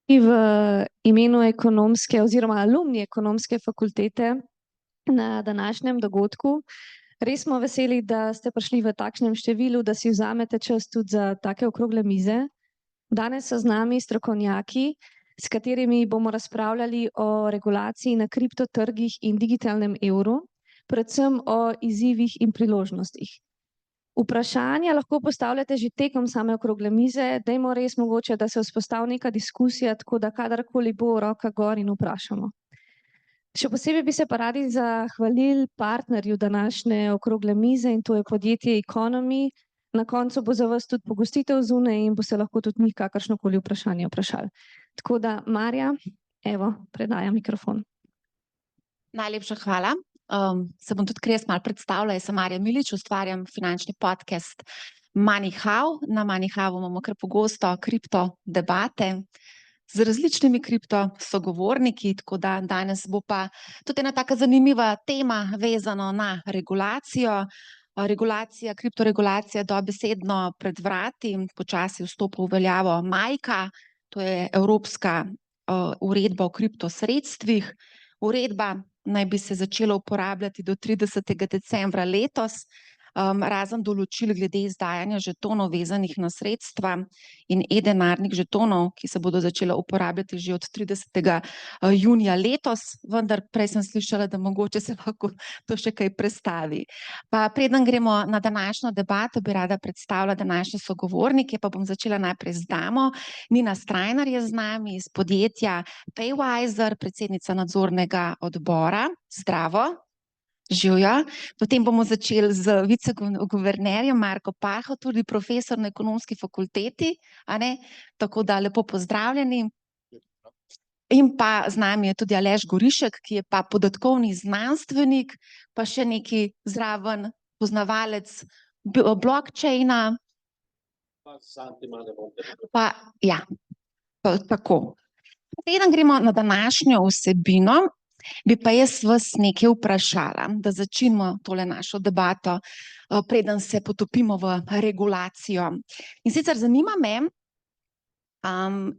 V imenu ekonomske oziroma alumni ekonomske fakultete na današnjem dogodku. Res smo veseli, da ste prišli v takšnem številu, da si vzamete čas tudi za take okrogle mize. Danes so z nami strokovnjaki, s katerimi bomo razpravljali o regulaciji na kriptotrgih in digitalnem evru, predvsem o izzivih in priložnostih. Vprašanja lahko postavljate že tekom same okrogle mize, dajmo res mogoče, da se vzpostavi neka diskusija, tako da kadarkoli bo roka gor in vprašamo. Še posebej bi se pa radi zahvalili partnerju današnje okrogle mize in to je podjetje Economy. Na koncu bo za vas tudi pogostitev zunaj in bo se lahko tudi njih kakršnokoli vprašanje vprašali. Tako da, Marja, evo, predajam mikrofon. Najlepša hvala. Se bom tudi jaz malo predstavila, jaz sem Marja Milič, ustvarjam finančni podcast MoneyHow. Na MoneyHowu imamo kar pogosto kripto debate z različnimi kripto sogovorniki, tako da danes bo pa tudi ena taka zanimiva tema vezano na regulacijo. Kriptoregulacija dobesedno pred vrati, počasi vstopa v veljavo MiCA, to je Evropska uredba o kriptosredstvih. Uredba naj bi se začela uporabljati do 30. decembra letos, razen določil glede izdajanja žetonov vezanih na sredstva in e-denarnih žetonov, ki se bodo začela uporabljati že od 30. junija letos, vendar prej sem slišala, da mogoče se lahko to še kaj prestavi. Pa preden gremo na današnjo debato, bi rada predstavila današnje sogovornike, pa bom začela najprej z damo. Nina Strajnar je z nami iz podjetja Paywiser, predsednica nadzornega odbora. Zdravo. Živjo. Potem bomo začeli z viceguvernerjem Marko Pahor, tudi profesor na ekonomski fakulteti, a ne? Tako da lepo pozdravljeni. In pa z nami je tudi Aleš Gorišek, ki je pa podatkovni znanstvenik, pa še neki zraven poznavalec blockchaina. Pa ja, tako. Preden gremo na današnjo vsebino, bi pa jaz vas nekaj vprašala, da začnemo tole našo debato, preden se potopimo v regulacijo. In sicer zanima me,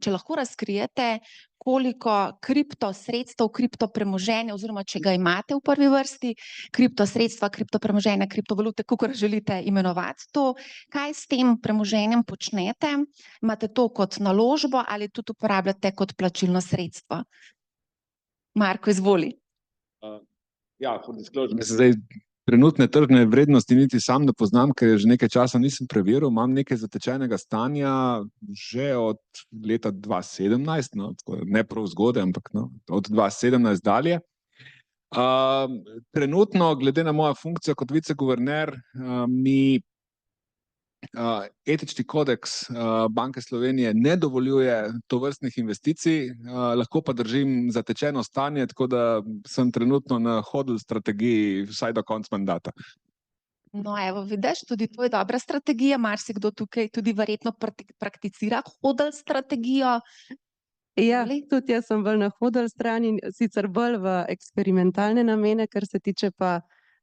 če lahko razkrijete, koliko kriptosredstev, kriptopremoženja, oziroma če ga imate v prvi vrsti, kriptosredstva, kriptopremoženja, kriptovalute, kakor želite imenovati to, kaj s tem premoženjem počnete? Imate to kot naložbo ali tudi uporabljate kot plačilno sredstvo? Marko, izvoli. Ja, zdaj trenutne tržne vrednosti niti sam ne poznam, ker že nekaj časa nisem preveril, imam nekaj zatečenega stanja že od leta 2017, no, ne prav zgodaj, ampak no, od 2017 dalje. Trenutno, glede na mojo funkcijo kot viceguverner, mi etični kodeks Banke Slovenije ne dovoljuje tovrstnih investicij, lahko pa držim zatečeno stanje, tako da sem trenutno na hodl strategiji vsaj do konca mandata. No, evo, vidiš, tudi to je dobra strategija, marsikdo tukaj tudi verjetno prakticira hodl strategijo. Ja, tudi jaz sem bolj na hodl strani, sicer bolj v eksperimentalne namene, kar se tiče pa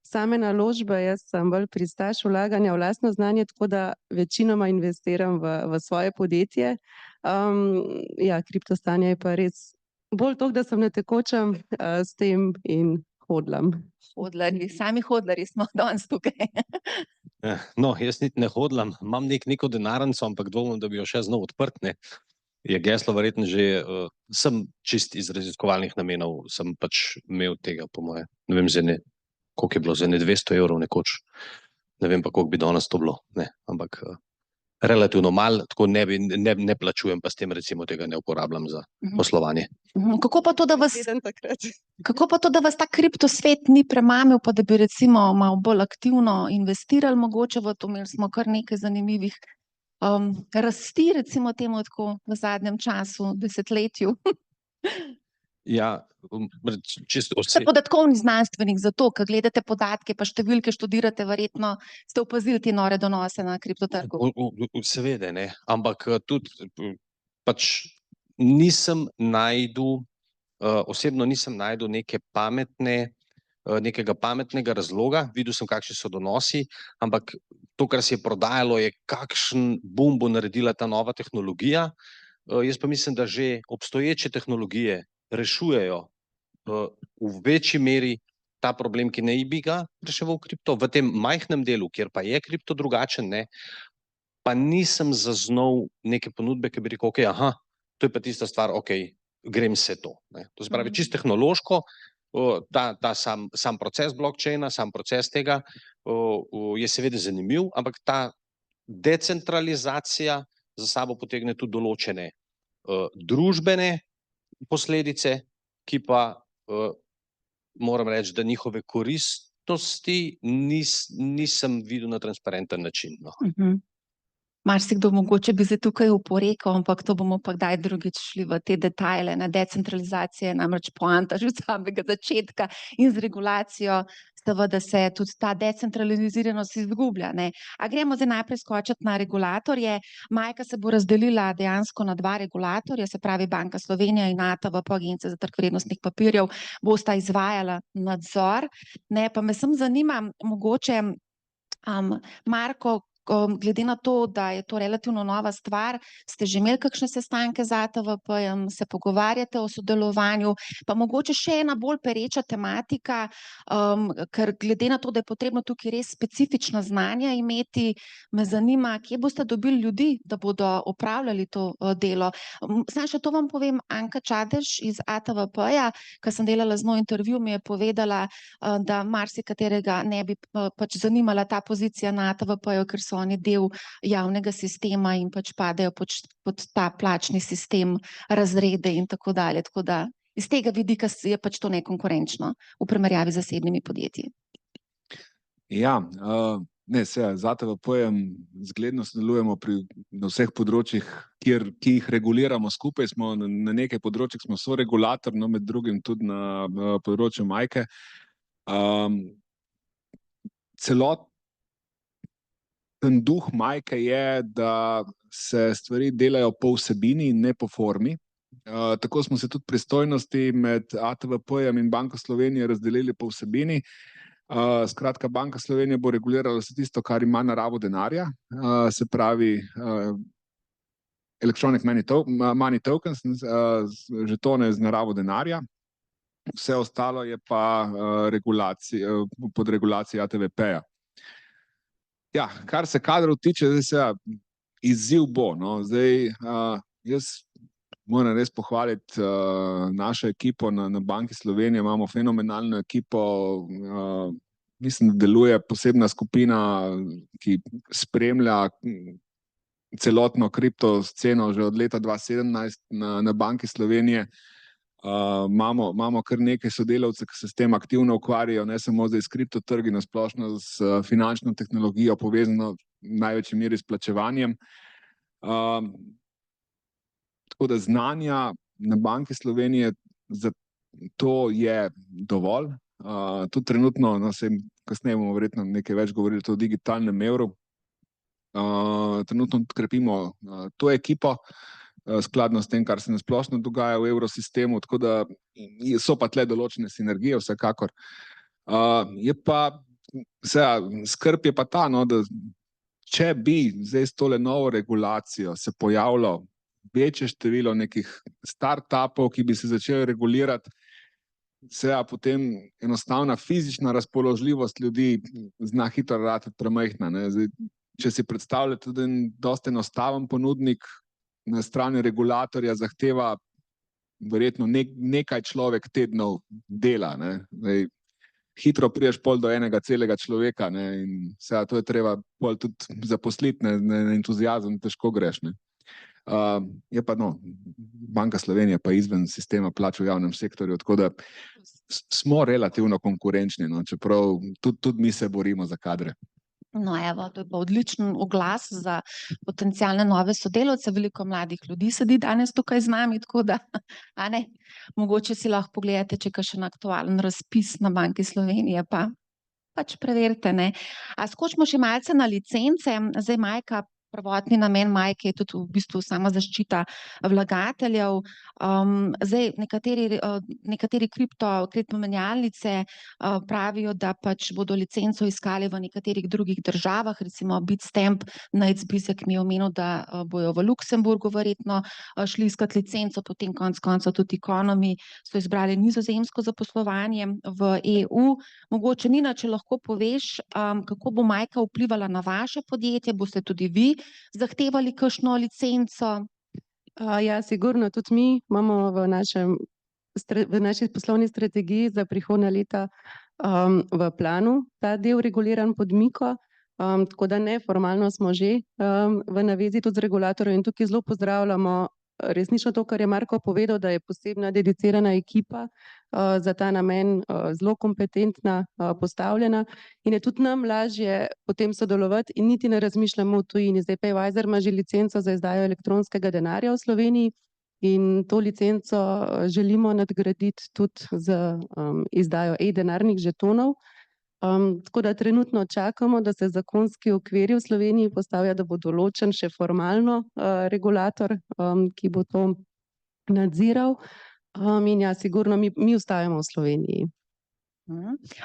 same naložbe, jaz sem bolj pristaš vlaganja v lastno znanje, tako da večinoma investiram v svoje podjetje. Ja, kriptostanje je pa res bolj to, da sem na tekočem s tem in hodlam. Hodlarji, sami hodlarji smo danes tukaj. No, jaz niti ne hodlam, imam neko denarnico, ampak dvomim, da bi jo še znal odprt, ne. Je geslo verjetno že, sem čist iz raziskovalnih namenov, sem pač imel tega po moje, ne vem, koliko je bilo, za 200 evrov nekoč, ne vem pa, koliko bi danes to bilo, ne, ampak relativno malo, tako ne plačujem, pa s tem recimo tega ne uporabljam za poslovanje. Kako pa to, da vas ta kriptosvet ni premamil, pa da bi recimo malo bolj aktivno investirali mogoče v to, imeli smo kar nekaj zanimivih rasti, recimo temu tako v zadnjem času, desetletju. Ja, čisto Ste podatkovni znanstvenik, zato, ker gledate podatke pa številke študirate, verjetno ste opazili te nore donose na kriptotrgu. Seveda, ne, ampak tudi pač nisem našel, osebno nisem našel nekega pametnega razloga, videl sem, kakšni so donosi, ampak to, kar se je prodajalo, je kakšen bum bo naredila ta nova tehnologija. Jaz pa mislim, da že obstoječe tehnologije rešujejo v večji meri ta problem, ki naj bi ga reševal kripto. V tem majhnem delu, kjer pa je kripto drugačen, ne, pa nisem zaznal neke ponudbe, ki bi rekel, ok, aha, to je pa tista stvar, ok, grem se to. Ne. To se pravi, čisto tehnološko, ta sam proces blockchaina, sam proces tega je seveda zanimiv, ampak ta decentralizacija za sabo potegne tudi določene družbene posledice, ki pa moram reči, da njihove koristnosti nisem videl na transparenten način. No. Marsikdo mogoče bi zdaj tukaj oporekal, ampak to bomo pa kdaj drugič šli v te detajle. Decentralizacija je namreč poanta že od samega začetka in z regulacijo seveda se tudi ta decentraliziranost izgublja, ne. A gremo zdaj najprej skočiti na regulatorje. Majka se bo razdelila dejansko na 2 regulatorja, se pravi Banka Slovenija in ATVP, Agencija za trg vrednostnih papirjev, bosta izvajala nadzor. Ne, pa me samo zanima, mogoče, Marko, glede na to, da je to relativno nova stvar, ste že imeli kakšne sestanke z ATVP-jem, se pogovarjate o sodelovanju, pa mogoče še ena bolj pereča tematika, ker glede na to, da je potrebno tukaj res specifična znanja imeti, me zanima, kje boste dobili ljudi, da bodo opravljali to delo. Samo še to vam povem, Anka Čadež iz ATVP-ja, ko sem delala z njo intervju, mi je povedala, da marsikaterega ne bi pač zanimala ta pozicija na ATVP-ju, ker so oni del javnega sistema in pač padejo pod ta plačni sistem, razrede in tako dalje. Tako da iz tega vidika je pač to nekonkurenčno v primerjavi z zasebnimi podjetji. Ja, ne, z ATVP-jem zgledno sodelujemo na vseh področjih, ki jih reguliramo skupaj. Smo na nekaj področjih smo soregulator, no, med drugim tudi na področju Majke. Ten duh Majke je, da se stvari delajo po vsebini in ne po formi. Tako smo se tudi pristojnosti med ATVP-jem in Banko Slovenije razdelili po vsebini. Skratka, Banka Slovenije bo regulirala vse tisto, kar ima naravo denarja, se pravi electronic money tokens, žetone z naravo denarja. Vse ostalo je pa pod regulacijo ATVP-ja. Ja, kar se kadrov tiče, izziv bo. No. Zdaj, jaz moram res pohvaliti našo ekipo na Banki Slovenije. Imamo fenomenalno ekipo, mislim, da deluje posebna skupina, ki spremlja celotno kripto sceno že od leta 2017 na Banki Slovenije. Imamo kar nekaj sodelavcev, ki se s tem aktivno ukvarjajo, ne samo zdaj s kriptotrgi, na splošno s finančno tehnologijo, povezano v največji meri s plačevanjem. Tako da znanja na Banki Slovenije za to je dovolj. Tudi trenutno, kasneje bomo verjetno nekaj več govorili o digitalnem evru, trenutno krepimo to ekipo, skladno s tem, kar se na splošno dogaja v evrosistemu, tako da so pa tle določene sinergije, vsekakor. Je pa, skrb je pa ta, no, da če bi zdaj s tole novo regulacijo se pojavilo večje število nekih startupov, ki bi se začeli regulirati, potem enostavna fizična razpoložljivost ljudi zna hitro ratati premajhna, ne. Zdaj, če si predstavljate, tudi en dosti enostaven ponudnik na strani regulatorja zahteva verjetno nekaj človek tednov dela, ne. Zdaj, hitro prideš pol do enega celega človeka, ne, in to je treba pol tudi zaposliti, ne, entuziazem, težko greš, ne. Je pa Banka Slovenije pa izven sistema plač v javnem sektorju, tako da smo relativno konkurenčni, no, čeprav tudi mi se borimo za kadre. No, evo, to je pa odličen oglas za potencialne nove sodelavce, veliko mladih ljudi sedi danes tukaj z nami, tako da, a ne, mogoče si lahko pogledate, če je kakšen aktualen razpis na Banki Slovenije, pa pač preverite, ne. A skočimo še malce na licence, zdaj Majka, Prvotni namen Majke je tudi v bistvu sama zaščita vlagateljev. Zdaj nekateri kriptomenjalnice pravijo, da pač bodo licenco iskali v nekaterih drugih državah, recimo Bitstamp, Nate Bizjak mi je omenil, da bojo v Luksemburgu verjetno šli iskat licenco, potem konec koncev tudi Economy so izbrali Nizozemsko za poslovanje v EU. Mogoče Nina, če lahko poveš, kako bo Majka vplivala na vaše podjetje, boste tudi vi zahtevali kakšno licenco? Ja, sigurno, tudi mi imamo v naši poslovni strategiji za prihodnja leta v planu ta del reguliran pod Miko, tako da neformalno smo že v navezi tudi z regulatorjem in tukaj zelo pozdravljamo resnično to, kar je Marko povedal, da je posebna dedicirana ekipa za ta namen zelo kompetentna, postavljena in je tudi nam lažje potem sodelovati in niti ne razmišljamo v tujini. Zdaj Paywiser ima že licenco za izdajo elektronskega denarja v Sloveniji in to licenco želimo nadgraditi tudi z izdajo e-denarnih žetonov. Tako da trenutno čakamo, da se zakonski okviri v Sloveniji postavijo, da bo določen še formalno regulator, ki bo to nadziral. In ja, sigurno mi ostajamo v Sloveniji.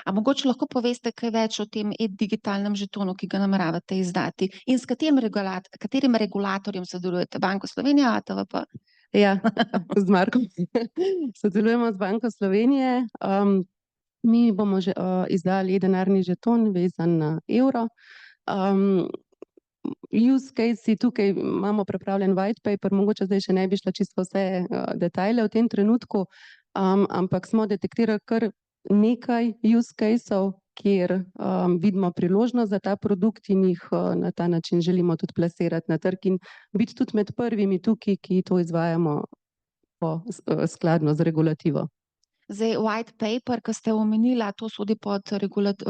A mogoče lahko poveste kaj več o tem e-digitalnem žetonu, ki ga nameravate izdati in s katerim regulatorjem sodelujete? Banko Slovenije, ATVP? Ja, z Markom sodelujemo z Banko Slovenije. Mi bomo že izdali e-denarni žeton vezan na evro. Use case tukaj imamo pripravljen white paper, mogoče zdaj še ne bi šla čisto vse detajle v tem trenutku, ampak smo detektirali kar nekaj use caseov, kjer vidimo priložnost za ta produkt in jih na ta način želimo tudi plasirati na trg in biti tudi med prvimi tukaj, ki to izvajamo skladno z regulativo. Zdaj, white paper, ki ste omenila, to sodi pod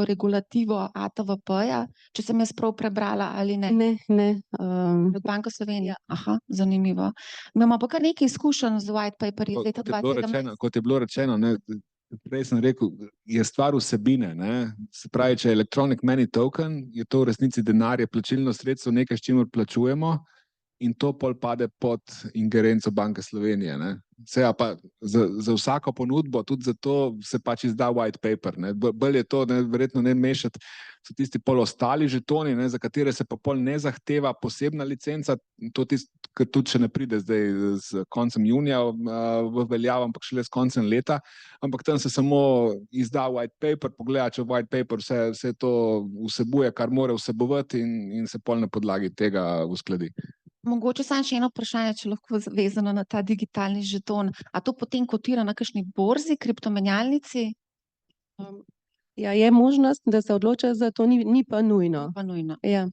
regulativo ATVP-ja, če sem jaz prav prebrala ali ne? Ne. Od Banke Slovenije? Aha, zanimivo. Imamo pa kar nekaj izkušenj z white paperji iz leta 2017. Kot je bilo rečeno, prej sem rekel, je stvar vsebine. Se pravi, če je electronic money token, je to v resnici denar, je plačilno sredstvo, nekaj, s čimer plačujemo. In to pol pade pod ingerenco Banke Slovenije. Pa za vsako ponudbo, tudi zato se pač izda white paper. Bolj je to, verjetno ne mešati, so tisti pol ostali žetoni, za katere se pa pol ne zahteva posebna licenca, to kar tudi še ne pride zdaj z koncem junija v veljavo, ampak šele s koncem leta, ampak tam se samo izda white paper, pogleda, če white paper vse to vsebuje, kar mora vsebovati in se pol na podlagi tega uskladi. Mogoče samo še eno vprašanje, če lahko vezano na ta digitalni žeton. A to potem kotira na kakšni borzi, kriptomenjalnici? Ja, je možnost, da se odloča za to, ni pa nujno. Ja.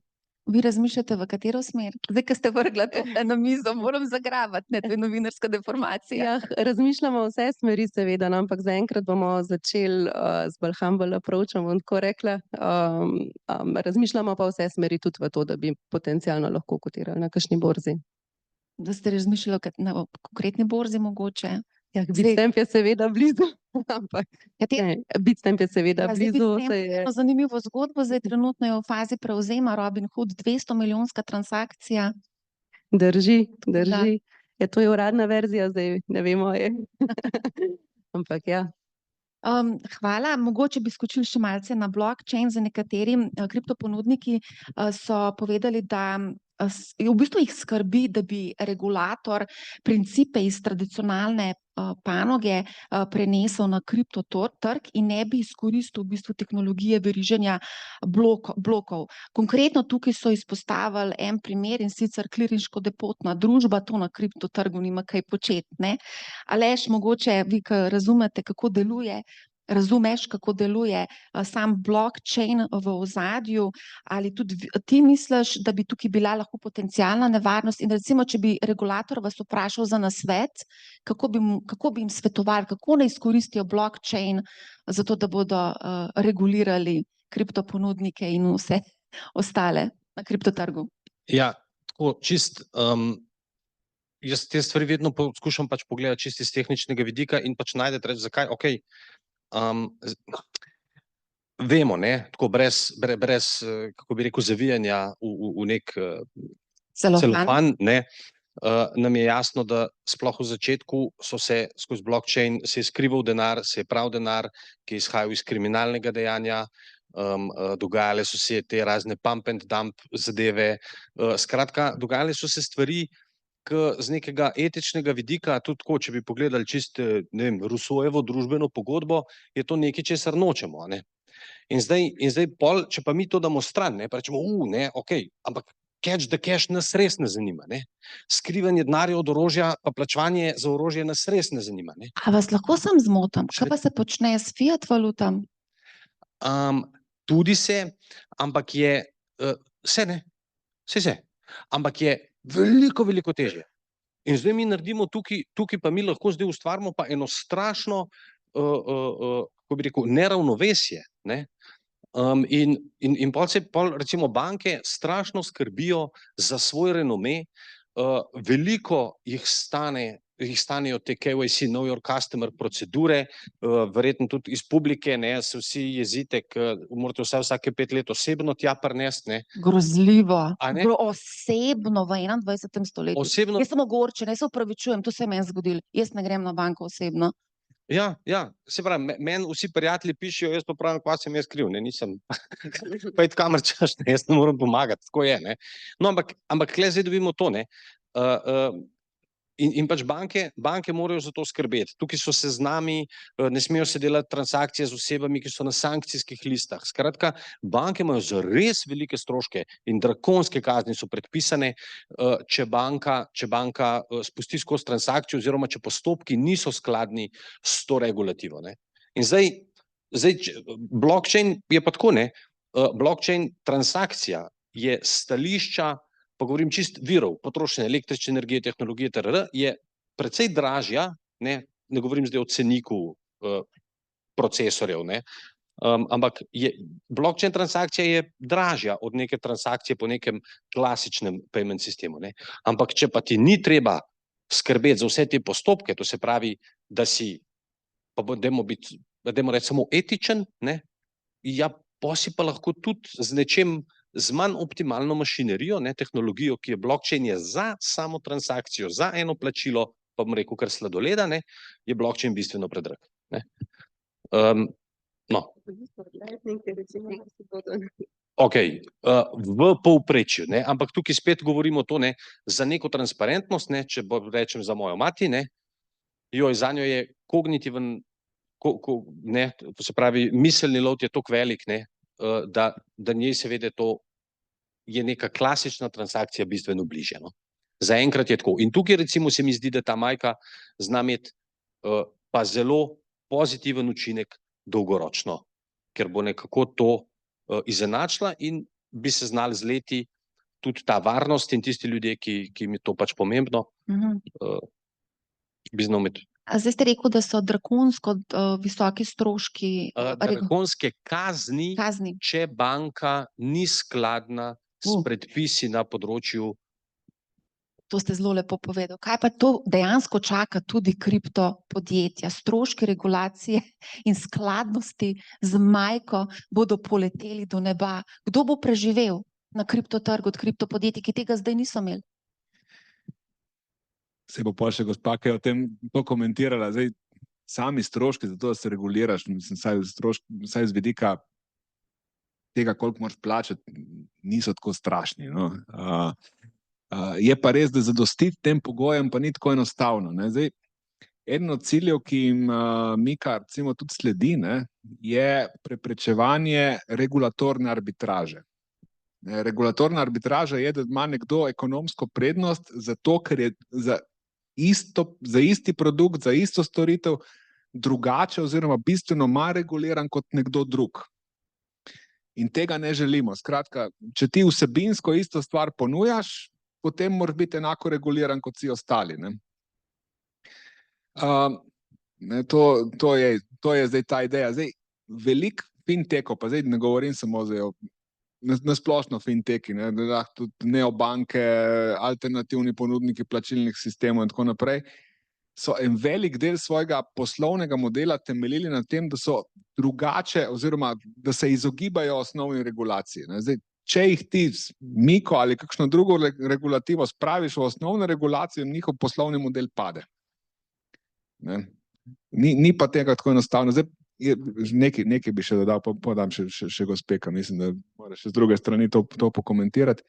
Vi razmišljate v katero smer? Zdaj, ko ste vrgla to na mizo, moram zagrabati, to je novinarska deformacija. Ja, razmišljamo vse smeri seveda, ampak zaenkrat bomo začeli z bolj humble approachom, bom tako rekla. Razmišljamo pa vse smeri tudi v to, da bi potencialno lahko kotirali na kakšni borzi. Da ste razmišljali na konkretni borzi mogoče? Ja, Bitstamp je seveda blizu, ampak Bitstamp je seveda blizu. Zanimivo zgodbo, zdaj trenutno je v fazi prevzema Robinhood, 200-milijonska transakcija. Drži. Ja, to je uradna verzija, zdaj ne vemo je. Ampak ja. Hvala, mogoče bi skočili še malce na blockchain. Za nekateri kriptoponudniki so povedali, da v bistvu jih skrbi, da bi regulator principe iz tradicionalne panoge prenesel na kriptotrg in ne bi izkoristil v bistvu tehnologije veriženja blokov. Konkretno tukaj so izpostavili en primer, in sicer klirinško depotna družba, to na kriptotrgu nima kaj početi. Aleš, mogoče vi, ki razumete, kako deluje, razumeš, kako deluje sam blockchain v ozadju, ali tudi ti misliš, da bi tukaj bila lahko potencialna nevarnost in recimo, če bi regulator vas vprašal za nasvet, kako bi jim svetovali, kako naj izkoristijo blockchain za to, da bodo regulirali kriptoponudnike in vse ostale na kriptotrgu? Ja, tako čist, jaz te stvari vedno poskušam pač pogledati čist iz tehničnega vidika in pač najdete reči, zakaj, okej. Vemo, tako brez, kako bi rekel, zavijanja v nek Celofan. ne, nam je jasno, da sploh v začetku so se skozi blockchain se je skrival denar, se je prav denar, ki je izhajal iz kriminalnega dejanja, dogajale so se te razne pump and dump zadeve, skratka, dogajale so se stvari, ki z nekega etičnega vidika, tudi tako, če bi pogledali čisto, ne vem, Rousseaujevo družbeno pogodbo, je to nekaj, česar nočemo, a ne. In zdaj pol, če pa mi to damo stran, ne, pa rečemo, ne, okej, ampak catch the cash nas res ne zanima, ne. Skrivanje denarja od orožja, pa plačevanje za orožje nas res ne zanima, ne. A vas lahko sam zmotim? Kaj pa se počne s fiat valutam? Tudi se, ampak je, se, ampak je veliko, veliko težje. In zdaj mi naredimo tukaj pa mi lahko zdaj ustvarimo pa eno strašno, kako bi rekel, neravnovesje, ne. In pol recimo banke strašno skrbijo za svoj renome, veliko jih stanejo te KYC, Know Your Customer procedure, verjetno tudi iz publike, ne, se vsi jezite, morate vsake 5 let osebno tja prinesti, ne. Grozljivo. A ne? Osebno v 21. stoletju. Osebno, Jaz sem ogorčena, jaz se opravičujem, to se je meni zgodilo. Jaz ne grem na banko osebno. ja, se pravi, meni vsi prijatelji pišejo, jaz pa pravim, kva sem jaz kriv, ne, nisem, pojdi kamor češ, ne, jaz ne morem pomagati, tako je, ne. No, ampak tule zdaj dobimo to, ne, in pač banke morajo za to skrbeti. Tukaj so seznami, ne smejo se delati transakcije z osebami, ki so na sankcijskih listah. Skratka, banke imajo zares velike stroške in drakonske kazni so predpisane, če banka spusti skozi transakcijo oziroma če postopki niso skladni s to regulativo, ne. In zdaj blockchain je pa tako, ne, blockchain transakcija je stališča, pa govorim čisto virov, potrošnje električne energije, tehnologije itd., je precej dražja, ne govorim zdaj o ceniku procesorjev, ne, ampak blockchain transakcija je dražja od neke transakcije po nekem klasičnem payment sistemu, ne. Ampak če pa ti ni treba skrbeti za vse te postopke, to se pravi, da si, pa dajmo reči samo etičen, ne, ja, pol si pa lahko tudi z nečem, z manj optimalno mašinerijo, ne, tehnologijo, ki je blockchain je za samo transakcijo, za eno plačilo, pa bom rekel kar sladoleda, ne, je blockchain bistveno predrag, ne. No. Okej, v povprečju, ne, ampak tukaj spet govorimo to, ne, za neko transparentnost, ne, če rečem za mojo mati, ne, zanjo je kognitiven, ne, to se pravi, miselni lot je toliko velik, ne, da njej seveda to je neka klasična transakcija bistveno bližje, no. Zaenkrat je tako. In tukaj recimo se mi zdi, da ta Majka zna imeti pa zelo pozitiven učinek dolgoročno, ker bo nekako to izenačila in bi se znali z leti tudi ta varnost in tisti ljudje, ki jim je to pač pomembno, bi znal imeti. A zdaj ste rekel, da so drakonsko visoki stroški. Drakonske kazni, če banka ni skladna s predpisi na področju. To ste zelo lepo povedal. Kaj pa to dejansko čaka tudi kriptopodjetja? Stroški regulacije in skladnosti z Majko bodo poleteli do neba. Kdo bo preživel na kriptotrgu od kriptopodjetij, ki tega zdaj niso imeli? Se bo pa še gospa, ki je o tem to komentirala. Zdaj, sami stroški za to, da se reguliraš, mislim, vsaj z vidika tega, koliko moraš plačati, niso tako strašni, no. Je pa res, da zadostiti tem pogojem pa ni tako enostavno, ne. Zdaj, eden od ciljev, ki jim Mika recimo tudi sledi, ne, je preprečevanje regulatorne arbitraže. Regulatorna arbitraža je, da ima nekdo ekonomsko prednost zato, ker je za isti produkt, za isto storitev drugače oziroma bistveno manj reguliran kot nekdo drug. In tega ne želimo. Skratka, če ti vsebinsko isto stvar ponujaš, potem moraš biti enako reguliran kot vsi ostali, ne. To je zdaj ta ideja. Zdaj, veliko fintechov, pa zdaj ne govorim samo zdaj na splošno finteki, ne, tudi neobanke, alternativni ponudniki plačilnih sistemov in tako naprej, so en velik del svojega poslovnega modela temeljili na tem, da so drugače oziroma da se izogibajo osnovni regulaciji, ne. Zdaj, če jih ti z Miko ali kakšno drugo regulativo spraviš v osnovno regulacijo, njihov poslovni model pade. Ne? Ni pa tega tako enostavno. Zdaj, nekaj bi še dodal, podam še gospeka, mislim, da mora še z druge strani to pokomentirati.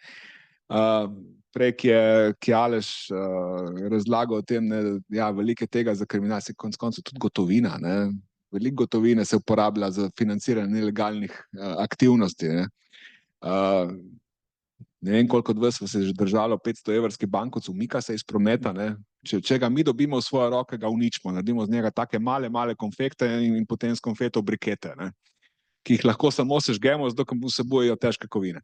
Prej je Aleš razlagal o tem, ne, ja, veliko tega za kriminal, se konec koncev tudi gotovina, ne. Veliko gotovine se uporablja za financiranje nelegalnih aktivnosti, ne. Ne vem, koliko od vas se je že držalo 500 evrski bankovec, umika se iz prometa, ne. Če ga mi dobimo v svoje roke, ga uničimo, naredimo z njega take male konfekte in potem s konfeto brikete, ne, ki jih lahko samo sežgemo, zato ker vsebujejo težke kovine.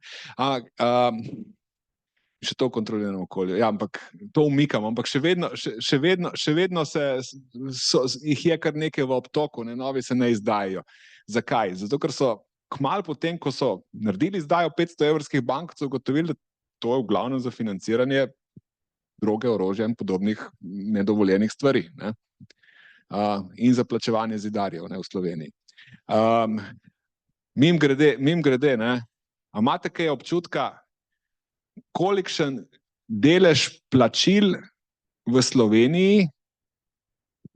Še to v kontroliranem okolju. Ja, ampak to umikamo, ampak še vedno jih je kar nekaj v obtoku, ne, novi se ne izdajajo. Zakaj? Zato, ker so kmalu potem, ko so naredili izdajo 500 evrskih bankovcev, ugotovili, da to je v glavnem za financiranje droge, orožja in podobnih nedovoljenih stvari, ne. In za plačevanje zidarjev, ne, v Sloveniji. Mimogrede, ne, a imate kaj občutka, kolikšen delež plačil v Sloveniji,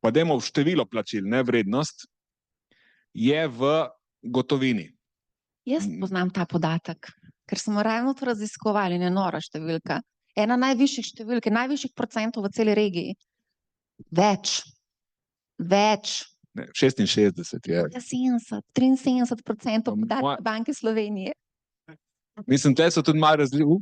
pa dajmo v število plačil, ne vrednost, je v gotovini? Jaz poznam ta podatek, ker smo ravno to raziskovali, ne nora številka. Ena najvišjih številk, najvišjih procentov v celi regiji. Več. Ne, 66 je. 73% podatka Banke Slovenije. Mislim, tle so tudi malo razlili.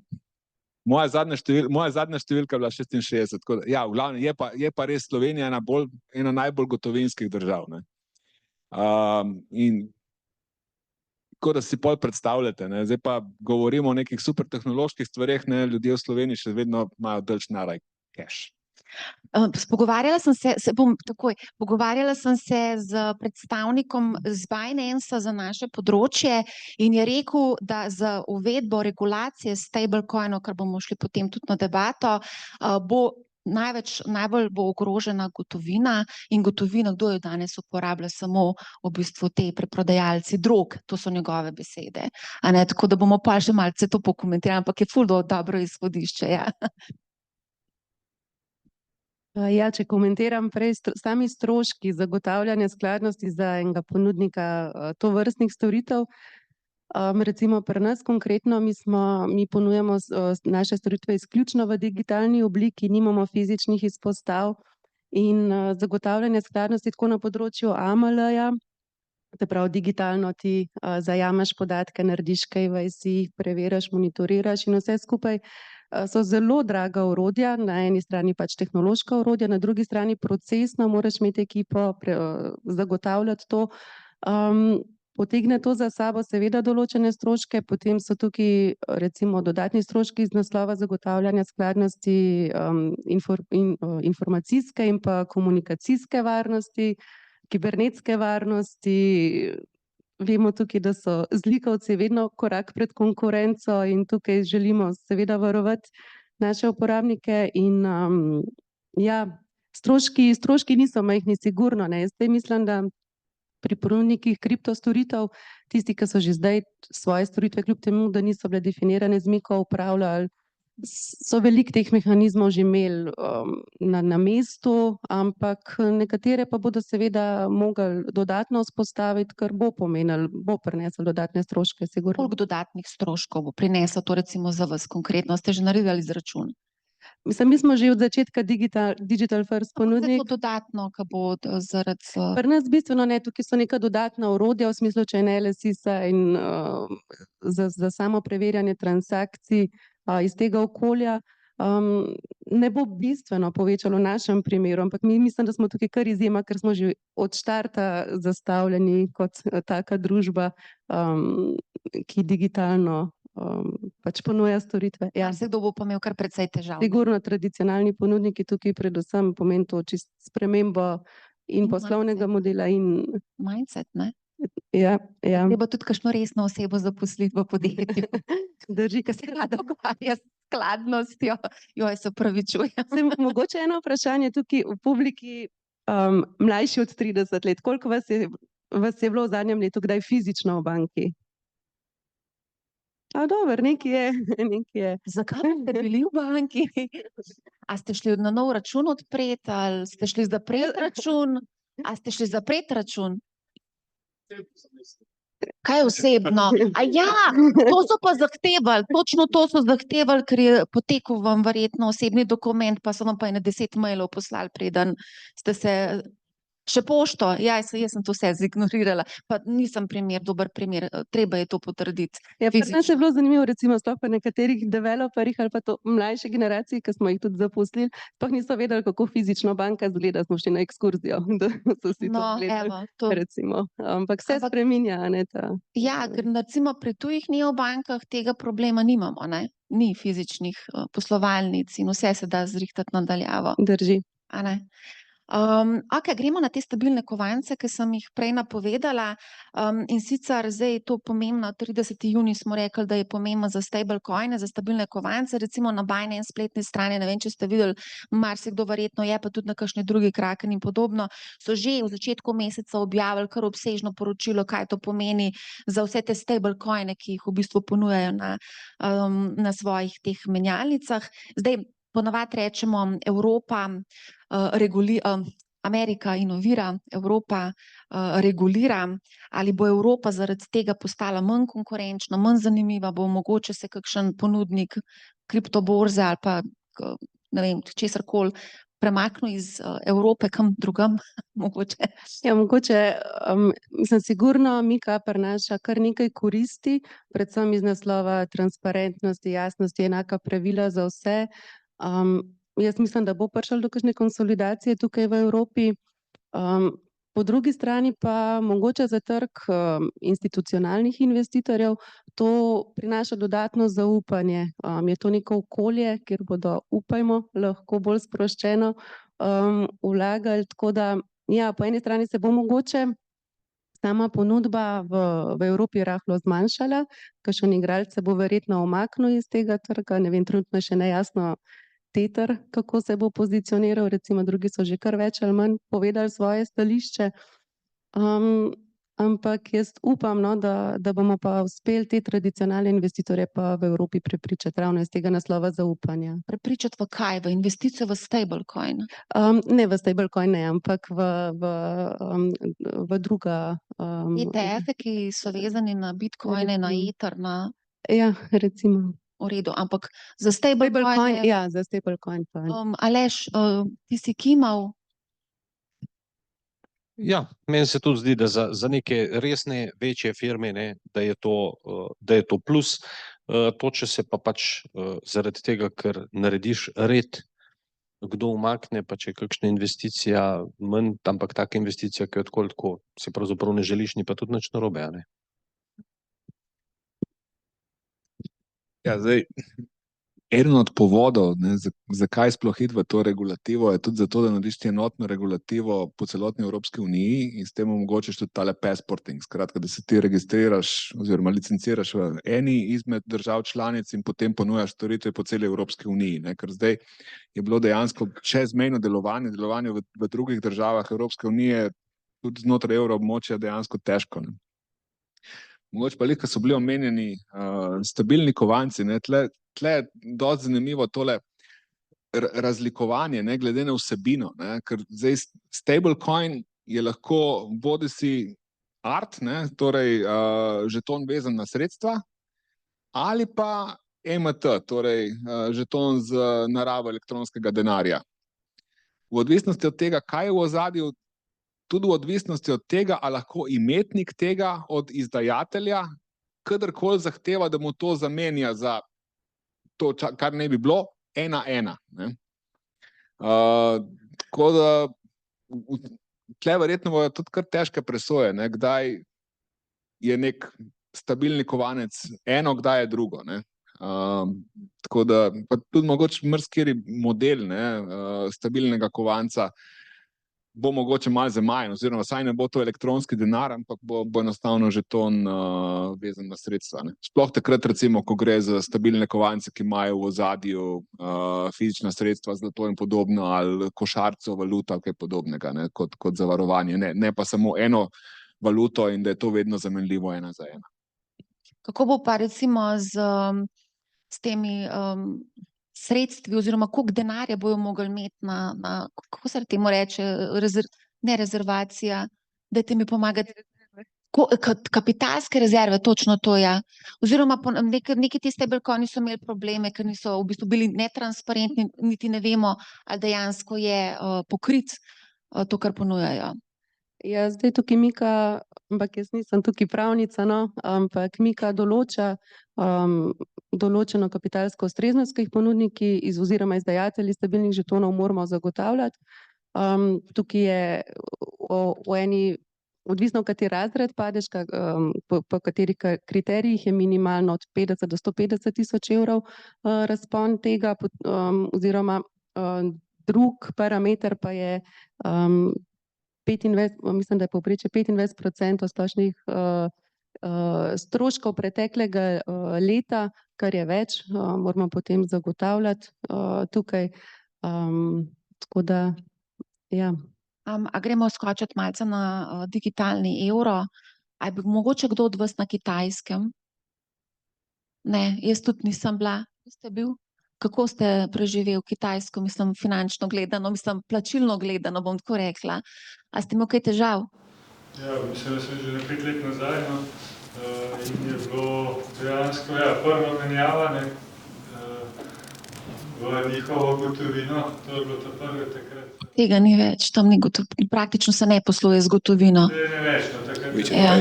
Moja zadnja številka je bila 66. Tako da, ja, v glavnem je pa res Slovenija ena najbolj gotovinskih držav, ne. In tako da si pol predstavljate, ne, zdaj pa govorimo o nekih super tehnoloških stvareh, ne, ljudje v Sloveniji še vedno imajo dalj denarja cash. Pogovarjala sem se z predstavnikom z Binance za naše področje in je rekel, da z uvedbo regulacije stablecoinov, ker bomo šli potem tudi na debato, najbolj bo ogrožena gotovina in gotovina, kdo jo danes uporablja, samo v bistvu te preprodajalci drog, to so njegove besede. A ne, tako da bomo pa še malce to pokomentirali, ampak je ful dobro izhodišče, ja. Ja, če komentiram prej, sami stroški zagotavljanja skladnosti za enega ponudnika tovrstnih storitev, recimo pri nas konkretno, mi ponujamo naše storitve izključno v digitalni obliki, nimamo fizičnih izpostav in zagotavljanje skladnosti tako na področju AML-ja, se pravi digitalno ti zajameš podatke, narediš KYC, preveriš, monitoriraš in vse skupaj so zelo draga orodja, na eni strani pač tehnološka orodja, na drugi strani procesno moraš imeti ekipo, zagotavljati to. Potegne to za sabo seveda določene stroške, potem so tukaj recimo dodatni stroški iz naslova zagotavljanja skladnosti informacijske in pa komunikacijske varnosti, kibernetske varnosti. Vemo tukaj, da so zlikovci vedno korak pred konkurenco in tukaj želimo seveda varovati naše uporabnike in ja, stroški niso majhni, sigurno ne. Jaz zdaj mislim, da pri ponudnikih kriptostoritev, tisti, ki so že zdaj svoje storitve, kljub temu, da niso bile definirane z Miko, upravljali, so veliko teh mehanizmov že imeli na mestu, ampak nekatere pa bodo seveda mogli dodatno vzpostaviti, kar bo pomenilo, bo prineslo dodatne stroške, sigurno. Koliko dodatnih stroškov bo prineslo to recimo za vas konkretno? Ste že naredili izračun? Mislim, mi smo že od začetka digital first ponudnik. Kako dodatno, ko bo zaradi... Pri nas bistveno ne, tukaj so neka dodatna orodja, v smislu, če je NLSIS-a in za samo preverjanje transakcij iz tega okolja, ne bo bistveno povečalo v našem primeru, ampak mi mislim, da smo tukaj kar izjema, ker smo že od štarta zastavljeni kot taka družba, ki digitalno pač ponuja storitve. Ja. Kdo bo pa imel kar precej težav? Sigurno tradicionalni ponudniki tukaj predvsem pomeni to čisto spremembo in poslovnega modela in mindset, ne? Ja. Treba tudi kakšno resno osebo zaposliti v podjetju. Drži, Ki se rada ukvarja s skladnostjo. Joj, se opravičujem. Mogoče eno vprašanje tukaj v publiki, mlajši od 30 let. Koliko vas je bilo v zadnjem letu kdaj fizično v banki? Dobro, nekaj je, nekaj je. Zakaj ste bili v banki? A ste šli na nov račun odpreti, ali ste šli zapreti račun? A ste šli zapreti račun? Kaj osebno? A ja, to so pa zahtevali, točno to so zahtevali, ker je potekel vam verjetno osebni dokument, pa so vam pa ene 10 mailov poslali, preden ste se... Še pošto, ja, jaz sem to vse zignorirala, pa nisem dober primer, treba je to potrditi. Ja, pri nas je fizično. bilo zanimivo, recimo sploh pri nekaterih developerjih ali pa to mlajše generacije, ki smo jih tudi zaposlili, sploh niso vedeli, kako fizično banka izgleda, smo šli na ekskurzijo, da so si to No, gledali, evo, to. recimo. Ampak se Ampak- spreminja, a ne, ta. Ja, ker recimo pri tujih neobankah tega problema nimamo, ne? Ni fizičnih poslovalnic in vse se da zrihtati nadaljavo. Drži. A ne? Okej, gremo na te stabilne kovance, ki sem jih prej napovedala. In sicer zdaj je to pomembno, 30. junij smo rekli, da je pomembno za stablecoine, za stabilne kovance, recimo na Binance spletni strani, ne vem, če ste videli, marsikdo verjetno je, pa tudi na kakšni drugi Kraken in podobno, so že v začetku meseca objavili kar obsežno poročilo, kaj to pomeni za vse te stablecoine, ki jih v bistvu ponujajo na svojih teh menjalnicah. Zdaj, ponavadi rečemo Evropa Amerika inovira, Evropa regulira, ali bo Evropa zaradi tega postala manj konkurenčna, manj zanimiva, bo mogoče se kakšen ponudnik kriptoborze ali pa ne vem, česarkoli premaknil iz Evrope kam drugam, mogoče. Ja, mogoče, mislim, sigurno Mika prinaša kar nekaj koristi, predvsem iz naslova transparentnosti, jasnosti, enaka pravila za vse. Jaz mislim, da bo prišlo do kakšne konsolidacije tukaj v Evropi. Po drugi strani pa mogoče za trg institucionalnih investitorjev to prinaša dodatno zaupanje. Je to neko okolje, kjer bodo, upajmo, lahko bolj sproščeno vlagali, tako da ja, po eni strani se bo mogoče sama ponudba v Evropi rahlo zmanjšala, kakšen igralec se bo verjetno umaknil iz tega trga, ne vem, trenutno je še nejasno Tether, kako se bo pozicioniral, recimo drugi so že kar več ali manj povedali svoje stališče. Ampak jaz upam, no, da bomo pa uspeli te tradicionalne investitorje pa v Evropi prepričati ravno iz tega naslova zaupanja. Prepričati v kaj? V investicijo v stablecoin? Ne v stablecoin, ne, ampak v druga. ETF-e, ki so vezani na bitcoine, na Ether, na... Ja, recimo. V redu, ampak za stablecoine... Ja, za stablecoin pa. Aleš, ti si kimal? Ja, meni se tudi zdi, da za neke resne, večje firme, ne, da je to plus. To, če se pa pač zaradi tega, ker narediš red, kdo umakne, pa če je kakšna investicija manj, ampak taka investicija, ki jo tako si pravzaprav ne želiš, ni pa tudi nič narobe, a ne? Ja, zdaj, eden od povodov, ne, zakaj sploh iti v to regulativo, je tudi zato, da narediš enotno regulativo po celotni Evropski uniji in s tem omogočiš tudi tale passporting. Skratka, da se ti registriraš oziroma licenciraš v eni izmed držav članic in potem ponujaš storitve po celi Evropski uniji. Ne, ker zdaj je bilo dejansko čezmejno delovanje v drugih državah Evropske unije, tudi znotraj evroobmočja dejansko težko. Ne. Mogoče pa lahko so bili omenjeni stabilni kovanci, ne, tle je dosti zanimivo tole razlikovanje, ne, glede na vsebino, ne, ker zdaj stablecoin je lahko bodisi art, ne, torej žeton vezan na sredstva, ali pa EMT, torej žeton z naravo elektronskega denarja. V odvisnosti od tega, kaj je v ozadju, tudi v odvisnosti od tega, a lahko imetnik tega od izdajatelja kadarkoli zahteva, da mu to zamenja za to, kar ne bi bilo, 1:1. Tako da tle verjetno bojo tudi kar težke presoje, ne, kdaj je nek stabilni kovanec eno, kdaj je drugo. Ne. Tako da pa tudi mogoče marsikateri model, ne, stabilnega kovanca bo mogoče malo zamajen, oziroma saj ne bo to elektronski denar, ampak bo enostavno žeton vezan na sredstva. Ne. Sploh takrat, recimo, ko gre za stabilne kovance, ki imajo v ozadju fizična sredstva, zlato in podobno, ali košarico, valuto, ali kaj podobnega, ne, kot zavarovanje. Ne pa samo eno valuto in da je to vedno zamenljivo 1:1. Kako bo pa recimo s temi sredstvi oziroma koliko denarja bojo mogli imeti kako se temu reče, ne rezervacija, dajte mi pomagati. Kapitalske rezerve, točno to, ja. Oziroma neki ti stablecoini so imeli probleme, ker niso v bistvu bili netransparentni, niti ne vemo, ali dejansko je pokrit to, kar ponujajo. Ja, zdaj tukaj Mika, ampak jaz nisem tukaj pravnica, no, ampak Mika določa določeno kapitalsko ustreznost, ki jih ponudniki oziroma izdajatelji stabilnih žetonov moramo zagotavljati. Tukaj je v eni, odvisno kateri razred padeš, po katerih kriterijih je minimalno od 50 do 150 tisoč evrov razpon tega, oziroma drug parameter pa je 25, mislim, da je povprečje 25% splošnih stroškov preteklega leta, kar je več, moramo potem zagotavljati tukaj. Tako da, ja. A gremo skočiti malce na digitalni evro? A bi mogoče kdo od vas na Kitajskem? Ne, jaz tudi nisem bila. Ste bil? Kako ste preživeli Kitajsko, mislim, finančno gledano, mislim, plačilno gledano, bom tako rekla. A ste imeli kaj težav? Ja, mislim, da sem že 5 let nazaj, no, in je bilo dejansko, ja, prva menjava, ne, v njihovo gotovino, to je bilo ta prve takrat. Tega ni več, tam ni praktično se ne posluje z gotovino. Ne več, no, takrat. Ja.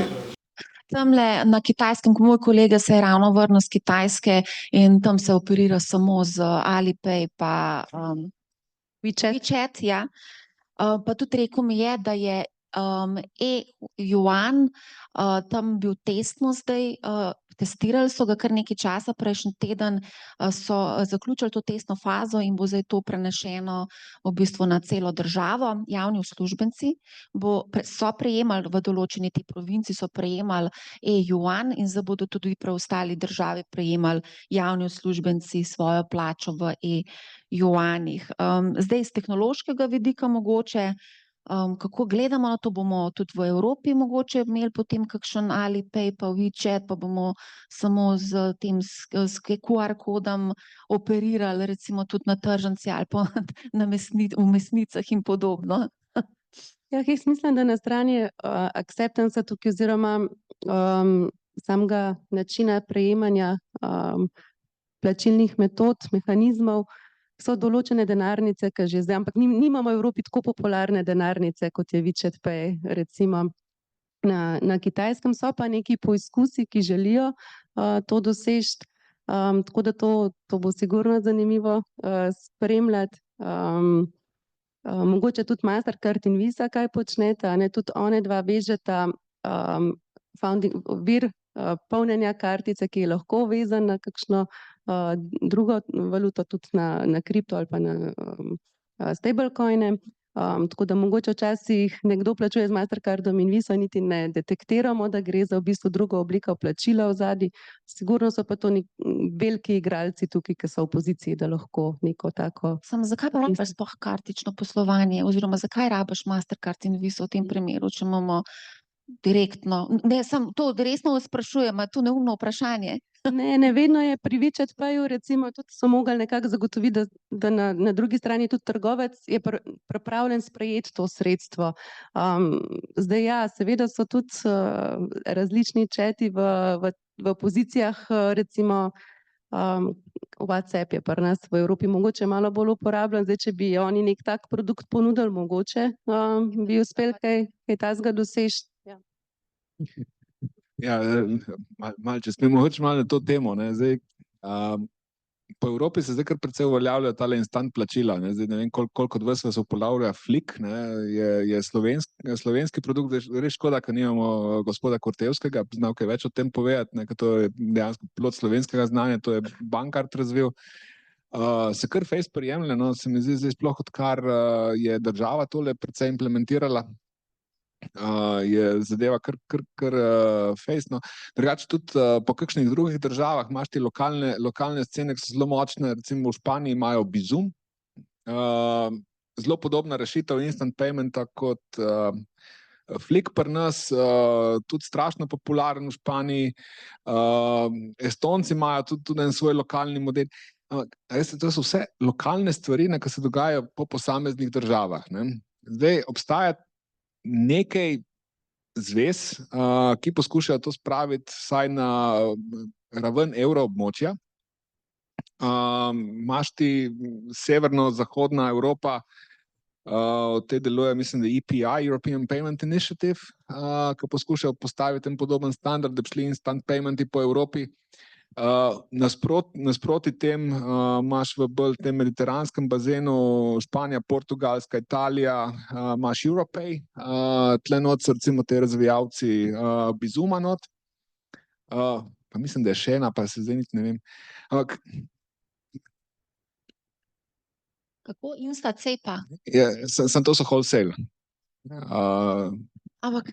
Tamle na Kitajskem, ko moj kolega se je ravno vrnil z Kitajske in tam se operira samo z Alipay pa WeChat, ja. Pa tudi rekel mi je, da je e-yuan tam bil testno zdaj, testirali so ga kar nekaj časa, prejšnji teden so zaključili to testno fazo in bo zdaj to prenešeno v bistvu na celo državo. Javni uslužbenci so prejemali v določeni tej provinci, so prejemali e-yuan in zdaj bodo tudi preostali državi prejemali javni uslužbenci svojo plačo v e-yuanih. Zdaj iz tehnološkega vidika mogoče, kako gledamo na to, bomo tudi v Evropi mogoče imeli potem kakšen Alipay pa WeChat, pa bomo samo z tem QR kodom operirali recimo tudi na tržnici ali pa v mesnicah in podobno. Ja, jaz mislim, da na strani acceptance tukaj oziroma samega načina prejemanja plačilnih metod, mehanizmov, so določene denarnice, ki že zdaj, ampak nimamo v Evropi tako popularne denarnice, kot je WeChat Pay, recimo. Na Kitajskem so pa neki poizkusi, ki želijo to doseči, tako da to bo sigurno zanimivo spremljati. Mogoče tudi Mastercard in Visa kaj počneta, ne, tudi one dva vežeta vir polnjenja kartice, ki je lahko vezan na kakšno drugo valuto, tudi na kripto ali pa na stablecoine. Tako da mogoče včasih nekdo plačuje z Mastercardom in Viso, niti ne detektiramo, da gre za v bistvu drugo obliko plačila odzadaj. Sigurno so pa to veliki igralci tukaj, ki so v poziciji, da lahko neko tako. Samo zakaj pa rabiš sploh kartično poslovanje oziroma zakaj rabiš Mastercard in Viso v tem primeru, če imamo direktno? Ne, samo to resno vas sprašujem, a to neumno vprašanje? Ne, vedno je pri WeChat Payu recimo tudi so mogli nekako zagotoviti, da na drugi strani tudi trgovec je pripravljen sprejeti to sredstvo. Zdaj ja, seveda so tudi različni chati v pozicijah, recimo WhatsApp je pri nas v Evropi mogoče malo bolj uporabljen, zdaj če bi oni nek tak produkt ponudili, mogoče bi uspeli kaj takega doseči. Ja, če smemo hoči malo na to temo, ne, zdaj, po Evropi se zdaj kar precej uveljavljajo tale instant plačila, ne, zdaj ne vem, koliko od vas uporablja Flik, ne, je slovenski produkt, res škoda, ker nimamo gospoda Kortevskega, znal kaj več o tem povedati, ne, ker to je dejansko plod slovenskega znanja, to je Bankart razvil. Se kar fejst prijemlje, no, se mi zdi zdaj sploh odkar je država tole precej implementirala, je zadeva kar fejst, no. Drugače tudi po kakšnih drugih državah imaš ti lokalne scene, ki so zelo močne, recimo v Španiji imajo Bizum, zelo podobna rešitev instant paymenta kot Flick pri nas, tudi strašno popularen v Španiji, Estonci imajo tudi en svoj lokalni model. Veste, to so vse lokalne stvari, ki se dogajajo po posameznih državah, ne. Zdaj obstaja nekaj zvez, ki poskušajo to spraviti vsaj na raven evroobmočja. Imaš ti severno-zahodna Evropa, v tej deluje, mislim, da EPI, European Payment Initiative, ki poskušajo postaviti en podoben standard, da bi šli instant paymenti po Evropi. Nasproti tem imaš v bolj tem mediteranskem bazenu Španija, Portugalska, Italija, imaš Europay, tle not so recimo te razvijalci Bizuma not, pa mislim, da je še ena, pa se zdaj niti ne vem. Ampak Kako Insta-cepa? Sem to so wholesale. Ampak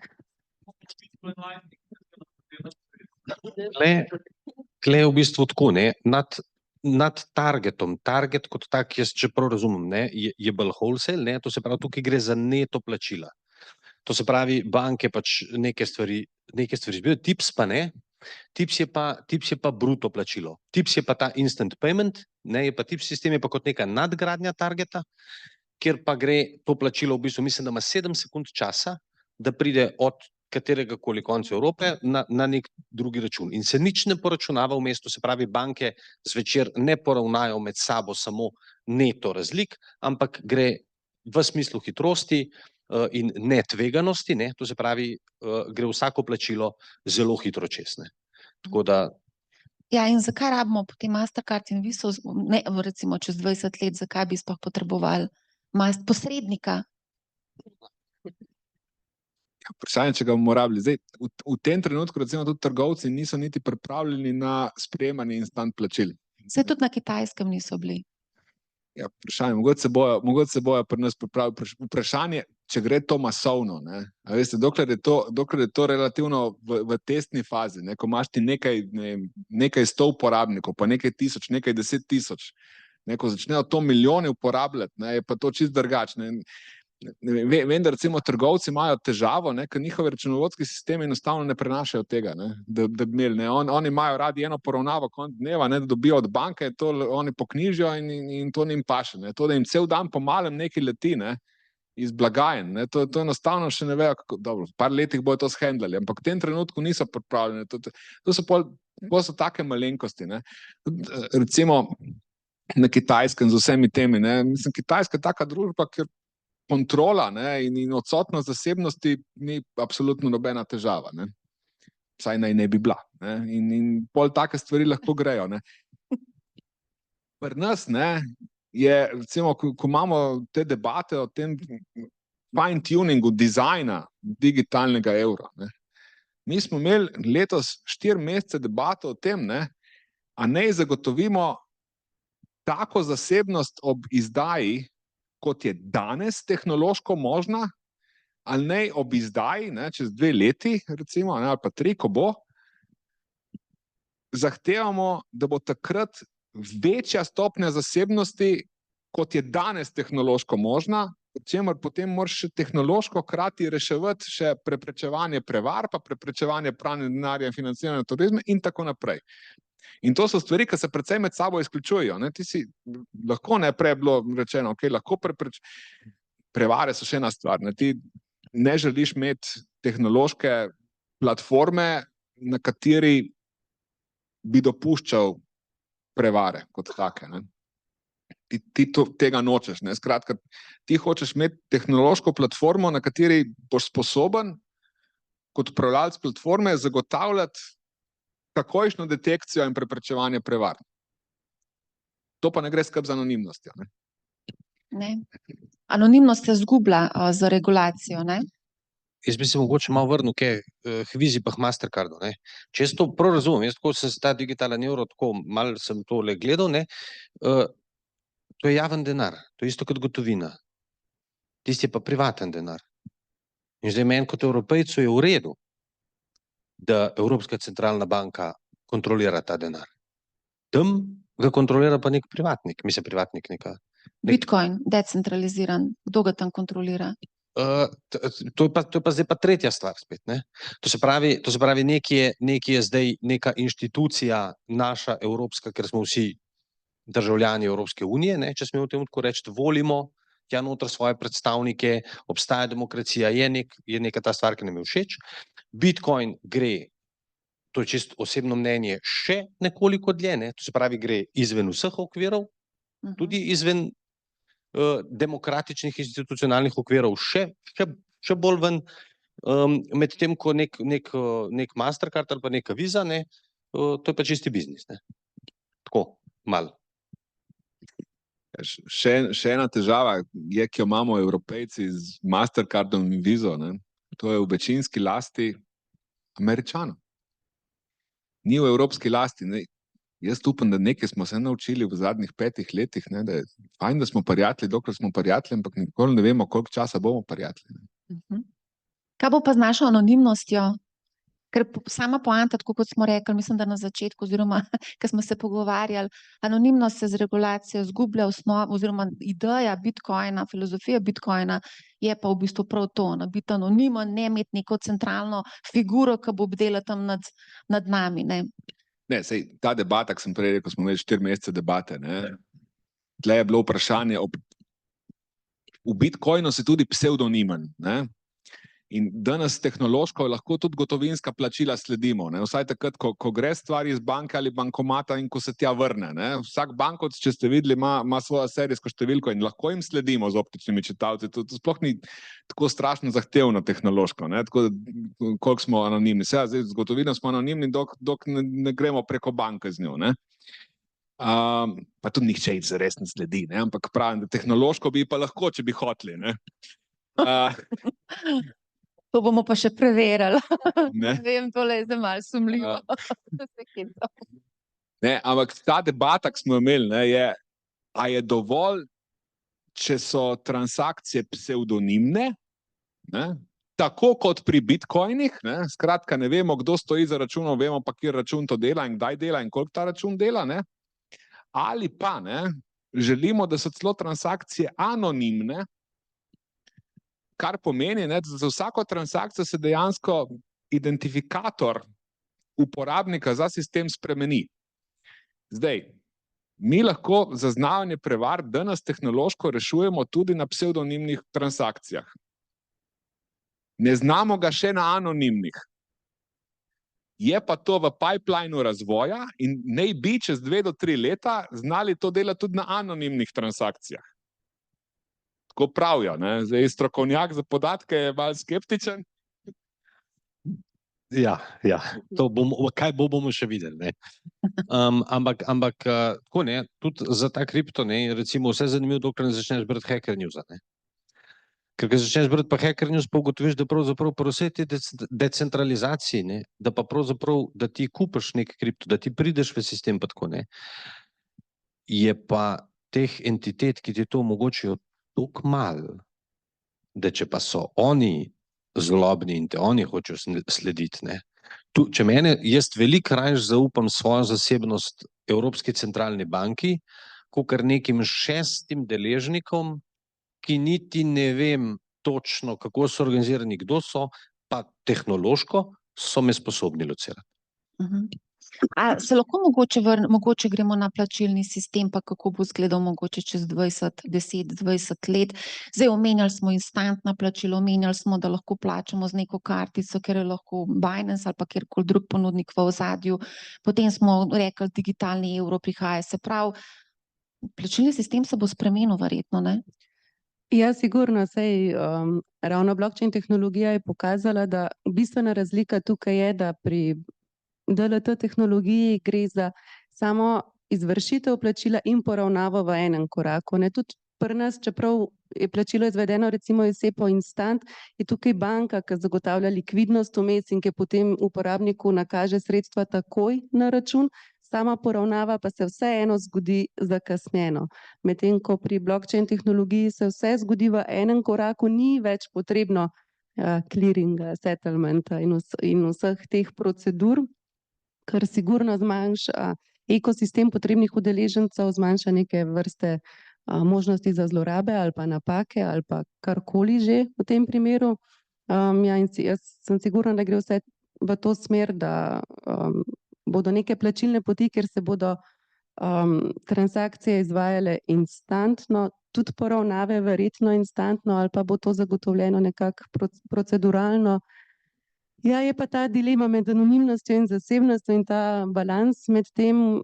Tle je v bistvu tako, ne, nad targetom. Target kot tak, jaz čeprav razumem, ne, je bolj wholesale, ne, to se pravi, tukaj gre za neto plačila. To se pravi, banke pač neke stvari zbijo, tips pa ne, tips je pa bruto plačilo. Tips je pa ta instant payment, ne, je pa tips sistem je pa kot neka nadgradnja targeta, kjer pa gre to plačilo v bistvu, mislim, da ima 7 sekund časa, da pride od katerega koli konca Evrope na nek drugi račun. In se nič ne poračunava vmes, to se pravi, banke zvečer ne poravnajo med sabo samo neto razlik, ampak gre v smislu hitrosti in netveganosti, ne, to se pravi, gre vsako plačilo zelo hitro čez, ne. Tako da ja, in zakaj rabimo potem Mastercard in Viso, ne, recimo čez 20 let, zakaj bi sploh potrebovali posrednika? Vprašanje, če ga bomo rabili. Zdaj, v tem trenutku recimo tudi trgovci niso niti pripravljeni na sprejemanje instant plačil. Saj tudi na Kitajskem niso bili. Ja, vprašanje, mogoče se bojo pri nas pripravili. Vprašanje, če gre to masovno, ne. A veste, dokler je to relativno v testni fazi, ne, ko imaš ti nekaj 100 uporabnikov, pa nekaj tisoč, nekaj 10 tisoč, ne, ko začnejo to milijoni uporabljati, ne, je pa to čisto drugače. Vem, da recimo trgovci imajo težavo, ne, ker njihovi računovodski sistemi enostavno ne prenašajo tega, ne, da bi imeli, ne. Oni imajo radi eno poravnavo konec dneva, ne, da dobijo od banke, to oni poknjižijo in to njim paše, ne. To, da jim cel dan po malem nekaj leti, ne, iz blagajn, ne, to enostavno še ne vejo, kako, dobro, v par letih bojo to shendlali, ampak v tem trenutku niso pripravljeni. To so take malenkosti, ne. Recimo na Kitajskem z vsemi temi, ne, mislim, Kitajska je taka družba, kjer kontrola, ne, in odsotnost zasebnosti ni absolutno nobena težava, ne. Vsaj naj ne bi bila, ne. In pol take stvari lahko grejo, ne. Pri nas, ne, je recimo, ko imamo te debate o tem fine-tuningu dizajna digitalnega evra, ne. Mi smo imeli letos 4 mesece debato o tem, ne, a naj zagotovimo tako zasebnost ob izdaji, kot je danes tehnološko možna, ali naj ob izdaji, ne, čez 2 leti, recimo, ne, ali pa 3, ko bo, zahtevamo, da bo takrat večja stopnja zasebnosti, kot je danes tehnološko možna, pri čemer potem moraš še tehnološko hkrati reševati še preprečevanje prevar, pa preprečevanje pranja denarja in financiranja terorizma in tako naprej. In to so stvari, ki se precej med sabo izključujejo, ne. Ti si lahko, ne, prej je bilo rečeno, okej, lahko prevare so še ena stvar, ne. Ti ne želiš imeti tehnološke platforme, na kateri bi dopuščal prevare kot take, ne. Ti tega nočeš, ne. Skratka, ti hočeš imeti tehnološko platformo, na kateri boš sposoben kot upravljalec platforme zagotavljati takojšnjo detekcijo in preprečevanje prevar. To pa ne gre skupaj z anonimnostjo, ne. Ne. Anonimnost se izgublja z regulacijo, ne. Jaz bi se mogoče malo vrnil k Hvizi pa k Mastercardu, ne. Če jaz to prav razumem, jaz tako sem se ta digitalen evro, tako malo sem tole gledal, ne, to je javen denar, to je isto kot gotovina. Tisti je pa privaten denar. In zdaj meni kot Evropejcu je v redu, da Evropska centralna banka kontrolira ta denar. Tam ga kontrolira pa nek privatnik, mislim privatnik neka. Bitcoin, decentraliziran, kdo ga tam kontrolira? To je pa zdaj pa tretja stvar spet, ne. To se pravi, nekaj je zdaj neka inštitucija naša evropska, ker smo vsi državljani Evropske unije, ne, če smemo temu tako reči, volimo tja noter svoje predstavnike, obstaja demokracija, je neka ta stvar, ki nam je všeč. Bitcoin gre, to je čisto osebno mnenje, še nekoliko dlje, ne, to se pravi, gre izven vseh okvirov, tudi izven demokratičnih institucionalnih okvirov še bolj ven, medtem ko nek Mastercard ali pa neka Visa, ne, to je pa čisti biznis, ne. Tako, malo. Še ena težava je, ki jo imamo Evropejci z Mastercardom in Vizo, ne, to je v večinski lasti Američanov. Ni v evropski lasti, ne. Jaz upam, da nekaj smo se naučili v zadnjih 5 letih, ne, da je fajn, da smo prijatelji, dokler smo prijatelji, ampak nikoli ne vemo, koliko časa bomo prijatelji. Kaj bo pa z našo anonimnostjo? Ker sama poanta, tako kot smo rekli, mislim, da na začetku, oziroma, ko smo se pogovarjali, anonimnost se z regulacijo izgublja oziroma ideja Bitcoina, filozofija Bitcoina je pa v bistvu prav to, biti anonimen, ne imeti neko centralno figuro, ki bo bdela tam nad nami, ne. Ne, sej, ta debata, ki sem prej rekel, smo imeli 4 mesece debate, ne. Tle je bilo vprašanje, v Bitcoinu si tudi pseudonimen, ne. In danes tehnološko lahko tudi gotovinska plačila sledimo, ne. Vsaj takrat, ko gre stvar iz banke ali bankomata in ko se tja vrne, ne. Vsak bankovec, če ste videli, ima svojo serijsko številko in lahko jim sledimo z optičnimi čitalci. To sploh ni tako strašno zahtevno tehnološko, ne. Tako, koliko smo anonimni. Zdaj, z gotovino smo anonimni, dok ne gremo preko banke z njo, ne. Pa tudi nihče zares ne sledi, ne. Ampak pravim, da tehnološko bi pa lahko, če bi hoteli, ne. To bomo pa še preverjali. Ne. Ne vem, tole je zdaj malo sumljivo. Ne, ampak ta debata, ki smo imeli, ne, je, a je dovolj, če so transakcije pseudonimne, ne, tako kot pri bitcoinih, ne, skratka ne vemo, kdo stoji za računom, vemo pa, kjer račun to dela in kdaj dela in koliko ta račun dela, ne, ali pa, ne, želimo, da so celo transakcije anonimne, kar pomeni, ne, da za vsako transakcijo se dejansko identifikator uporabnika za sistem spremeni. Zdaj, mi lahko zaznavanje prevar danes tehnološko rešujemo tudi na pseudonimnih transakcijah. Ne znamo ga še na anonimnih. Je pa to v pipelineu razvoja in naj bi čez 2 do 3 leta znali to delati tudi na anonimnih transakcijah. Tako pravijo, ne. Zdaj, strokovnjak za podatke je malo skeptičen. Ja, kaj bomo še videli, ne. Ampak tako, ne, tudi za ta kripto, ne, recimo vse zanimivo, dokler ne začneš brati Hacker Newsa, ne. Ker ko začneš brati pa Hacker News, pa ugotoviš, da pravzaprav pri vsej te decentralizaciji, ne, da pa pravzaprav, da ti kupiš nek kripto, da ti prideš v sistem pa tako, ne, je pa teh entitet, ki ti to omogočijo, toliko malo, da če pa so oni zlobni in te oni hočejo slediti, ne. Če mene, jaz veliko rajš zaupam svojo zasebnost Evropski centralni banki, kakor nekim 6 deležnikom, ki niti ne vem točno, kako so organizirani, kdo so, pa tehnološko so me sposobni locirati. A se lahko mogoče gremo na plačilni sistem, pa kako bo izgledal mogoče čez 10-20 let. Zdaj omenjali smo instantna plačila, omenjali smo, da lahko plačamo z neko kartico, ker je lahko Binance ali pa kjerkoli drug ponudnik v ozadju. Potem smo rekli, digitalni evro prihaja, se pravi, plačilni sistem se bo spremenil verjetno, ne? Ja, sigurno, saj ravno blockchain tehnologija je pokazala, da bistvena razlika tukaj je, da pri DLT tehnologiji gre za samo izvršitev plačila in poravnavo v enem koraku, ne. Tudi pri nas, čeprav je plačilo izvedeno recimo iz SEPA Instant, je tukaj banka, ki zagotavlja likvidnost vmes in ki potem uporabniku nakaže sredstva takoj na račun, sama poravnava pa se vseeno zgodi zakasnjeno. Medtem ko pri blockchain tehnologiji se vse zgodi v enem koraku, ni več potrebno clearinga, settlementa in vseh teh procedur, kar sigurno zmanjša ekosistem potrebnih udeležencev, zmanjša neke vrste možnosti za zlorabe ali pa napake ali pa karkoli že v tem primeru. Ja, in jaz sem sigurna, da gre vse v to smer, da bodo neke plačilne poti, kjer se bodo transakcije izvajale instantno, tudi poravnave verjetno instantno, ali pa bo to zagotovljeno nekako proceduralno. Ja, je pa ta dilema med anonimnostjo in zasebnostjo in ta balans med tem,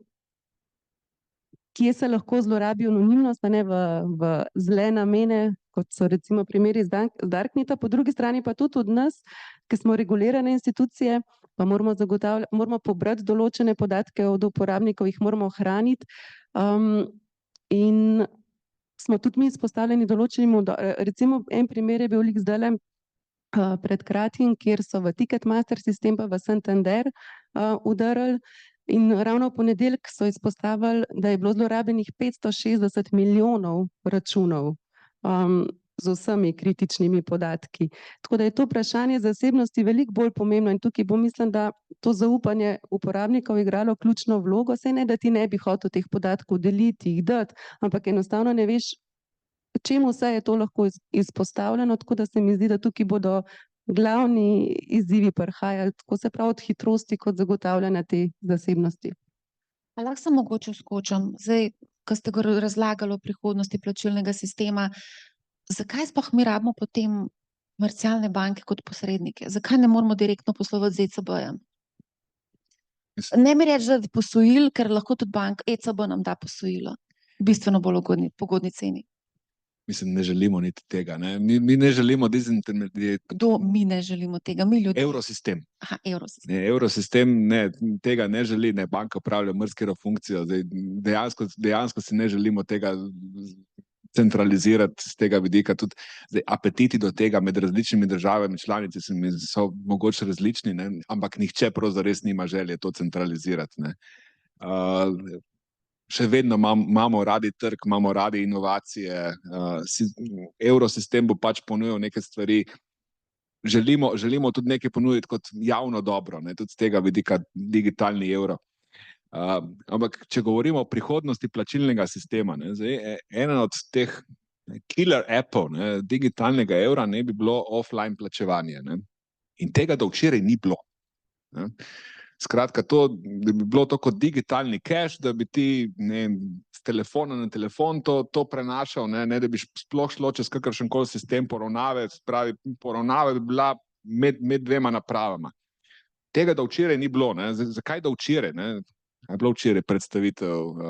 kje se lahko zlorabi anonimnost, ne v zle namene, kot so recimo primeri iz Darkneta, po drugi strani pa tudi od nas, ki smo regulirane institucije, pa moramo pobrati določene podatke od uporabnikov, jih moramo ohraniti. In smo tudi mi izpostavljeni določenim, recimo en primer je bil zdajle pred kratkim, kjer so v Ticketmaster sistem pa v Santander udarili. In ravno v ponedeljek so izpostavili, da je bilo zlorabljenih 560 milijonov računov z vsemi kritičnimi podatki. Tako da je to vprašanje zasebnosti veliko bolj pomembno in tukaj mislim, da to zaupanje uporabnikov igralo ključno vlogo. Saj ne, da ti ne bi hotel teh podatkov deliti, jih dati, ampak enostavno ne veš, čemu vse je to lahko izpostavljeno, tako da se mi zdi, da tukaj bodo glavni izzivi prihajali, tako se pravi od hitrosti kot zagotavljanja te zasebnosti. A lahko sem mogoče skočim, zdaj, ko ste razlagali o prihodnosti plačilnega sistema, zakaj sploh mi rabimo potem komercialne banke kot posrednike? Zakaj ne moramo direktno poslovati z ECB-jem? Ne mi reči, da posojil, ker lahko tudi ECB nam da posojilo, bistveno bolj pogodni ceni. Mislim, ne želimo niti tega. Ne? Mi ne želimo disintermediate. Kdo mi ne želimo tega? Mi ljudje. Evrosistem. Aha, evrosistem. Evrosistem tega ne želi, ne, banka upravlja marsikatero funkcijo. Dejansko si ne želimo tega centralizirati z tega vidika. Tudi apetiti do tega med različnimi državami članici so mogoče različni, ne? Ampak nihče prav zares nima želje to centralizirati. Ne? Še vedno imamo radi trg, imamo radi inovacije, evrosistem bo pač ponujal neke stvari, želimo tudi nekaj ponuditi kot javno dobro, ne, tudi z tega vidika digitalni evro. Ampak, če govorimo o prihodnosti plačilnega sistema, ne, zdaj, ena od teh killer appov, ne, digitalnega evra ne bi bilo offline plačevanje, ne, in tega do včeraj ni bilo. Ne. Skratka, da bi bilo to kot digitalni cash, da bi ti s telefona na telefon to prenašal, ne da bi sploh šlo čez kakršenkoli sistem poravnave, spravi poravnave bi bila med dvema napravama. Tega do včeraj ni bilo. Ne. Zakaj do včeraj? Ne? Je bilo včeraj predstavitev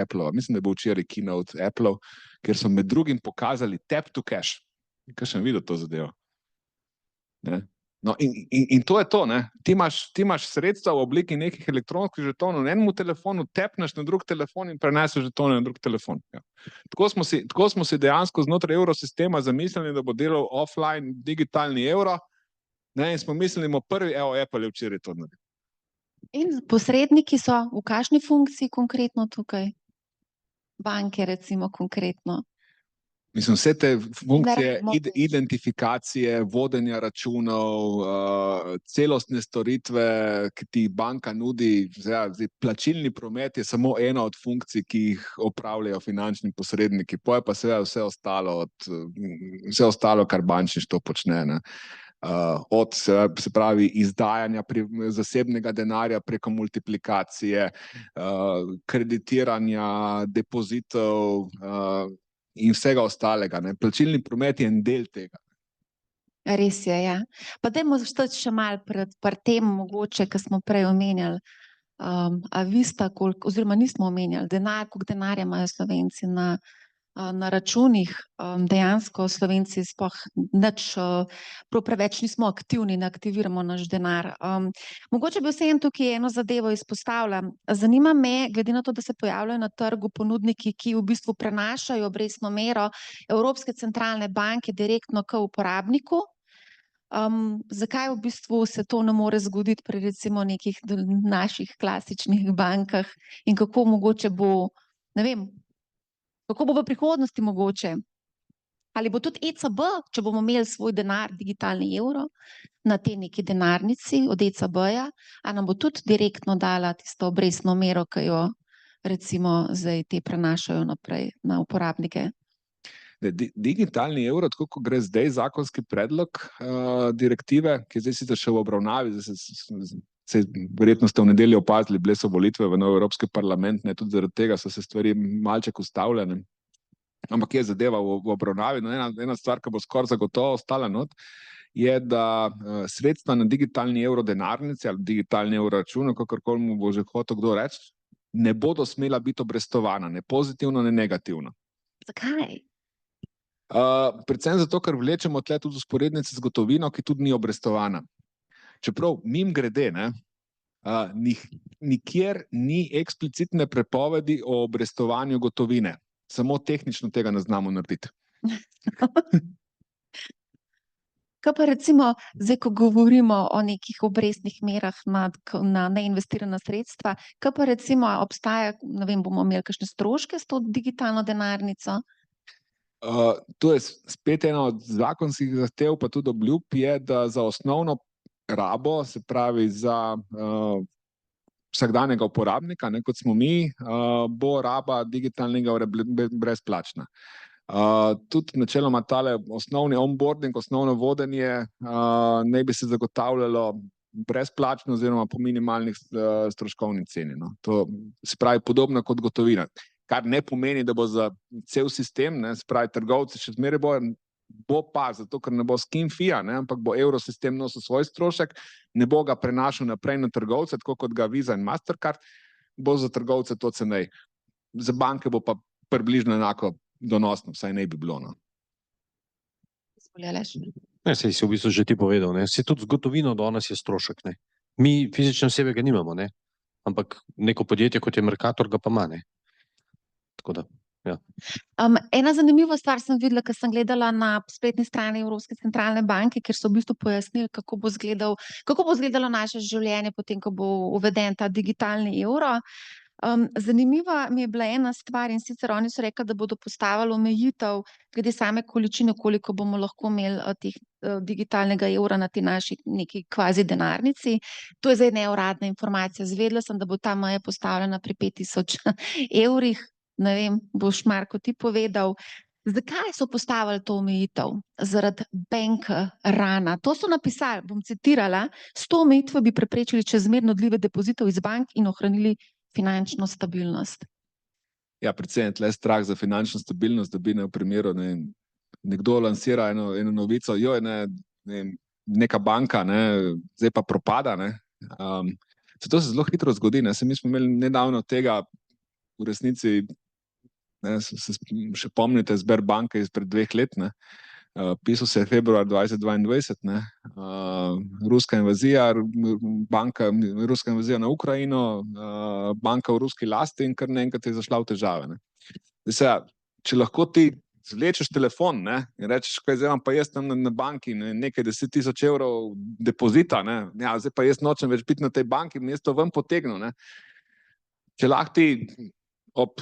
Apple-ova, mislim, da je bil včeraj keynote Apple-ov, kjer so med drugim pokazali tap to cash. Kaj sem videl to zadevo? Ne? No, in to je to, ne? Ti imaš sredstva v obliki nekih elektronskih žetonov, na enemu telefonu tepneš na drug telefon in preneseš žetone na drug telefon. Ja. Tako smo si dejansko znotraj evrosistema zamislili, da bo delal offline digitalni evro, ne? In smo mislili, prvi, Apple je včeraj to naredil. In posredniki so v kakšni funkciji konkretno tukaj? Banke recimo konkretno. Mislim, vse te funkcije identifikacije, vodenja računov, celostne storitve, ki ti banka nudi, plačilni promet je samo ena od funkcij, ki jih opravljajo finančni posredniki, pa je pa seveda vse ostalo, kar bančništvo počne. Ne? Od se pravi izdajanja zasebnega denarja preko multiplikacije, kreditiranja depozitov, in vsega ostalega. Ne? Plačilni promet je en del tega. Res je, ja. Pa dajmo stati še malo pri tem mogoče, ki smo prej omenjali. A vi sta oziroma nismo omenjali, koliko denarja imajo Slovenci na računih, dejansko Slovenci sploh nič, preveč nismo aktivni, ne aktiviramo naš denar. Mogoče bi vseeno tukaj eno zadevo izpostavila. Zanima me, glede na to, da se pojavljajo na trgu ponudniki, ki v bistvu prenašajo obrestno mero Evropske centralne banke direktno k uporabniku, zakaj v bistvu se to ne more zgoditi pri recimo nekih naših klasičnih bankah in kako mogoče bo, ne vem, kako bo v prihodnosti mogoče? Ali bo tudi ECB, če bomo imeli svoj denar, digitalni evro, na tej neki denarnici od ECB-ja, a nam bo tudi direktno dala tisto obrestno mero, ki jo recimo zdaj te prenašajo naprej na uporabnike. Digitalni evro, tako kot gre zdaj zakonski predlog direktive, ki je zdaj sicer še v obravnavi, verjetno ste v nedeljo opazili, bile so volitve v nov Evropski parlament, ne, tudi zaradi tega so se stvari malček ustavljene, ampak je zadeva v obravnavi. No, ena stvar, ki bo skoraj zagotovo ostala not, je, da sredstva na digitalni evro denarnici ali digitalni evro račun, kakorkoli mu bo že hotel kdo reči, ne bodo smela biti obrestovana, ne pozitivno, ne negativno. Zakaj? Predvsem zato, ker vlečemo tle tudi vzporednice z gotovino, ki tudi ni obrestovana. Čeprav mimogrede, nikjer ni eksplicitne prepovedi o obrestovanju gotovine. Samo tehnično tega ne znamo narediti. Kaj pa recimo, zdaj, ko govorimo o nekih obrestnih merah na neinvestirana sredstva, kaj pa recimo obstaja, ne vem, bomo imeli kakšne stroške s to digitalno denarnico? To je spet ena od zakonskih zahtev, pa tudi obljub je, da za osnovno rabo, se pravi za vsakdanjega uporabnika, kot smo mi, bo raba digitalnega brezplačna. Tudi načeloma tale osnovni onboarding, osnovno vodenje naj bi se zagotavljalo brezplačno oziroma po minimalnih stroškovni ceni. No. To se pravi podobno kot gotovina. Kar ne pomeni, da bo za cel sistem, se pravi trgovci še zmeraj bo pa, zato ker ne bo skim fija, ampak bo evrosistem nosil svoj strošek, ne bo ga prenašal naprej na trgovce, tako kot ga Visa in Mastercard, bo za trgovce to cenej. Za banke bo pa približno enako donosno, vsaj ne bi bilo. No. Ne, saj si v bistvu že ti povedal, ne. Saj tudi z gotovino danes je strošek, ne. Mi fizične osebe ga nimamo, ne. Ampak neko podjetje, kot je Mercator, ga pa ima, ne. Tako da, ja. Ena zanimiva stvar sem videla, ko sem gledala na spletni strani Evropske centralne banke, kjer so v bistvu pojasnili, kako bo izgledalo naše življenje potem, ko bo uveden ta digitalni evro. Zanimiva mi je bila ena stvar, in sicer oni so rekli, da bodo postavili omejitev glede same količine, koliko bomo lahko imeli teh digitalnega evra na tej naši neki kvazi denarnici. To je zdaj neuradna informacija. Izvedela sem, da bo ta meja postavljena pri 5000 evrih. Ne vem, boš Marko ti povedal, zakaj so postavili to omejitev? Zaradi bank runa. To so napisali, bom citirala, s to omejitvijo bi preprečili čezmerno odlive depozitov iz bank in ohranili finančno stabilnost. Ja, predvsem je tle strah za finančno stabilnost, da bi v primeru nekdo lansira eno novico, neka banka, zdaj pa propada. Zato se zelo hitro zgodi. Mi smo imeli nedavno tega, v resnici, se še pomnite Sberbanke izpred 2 let, pisal se je februar 2022, ruska invazija na Ukrajino, banka v ruski lasti in kar naenkrat je zašla v težave. Če lahko ti zvlečeš telefon in rečeš, kaj zdaj imam pa jaz tam na banki nekaj 10 000 evrov depozita, zdaj pa jaz nočem več biti na tej banki, jaz to ven potegnil. Če lahko ti ob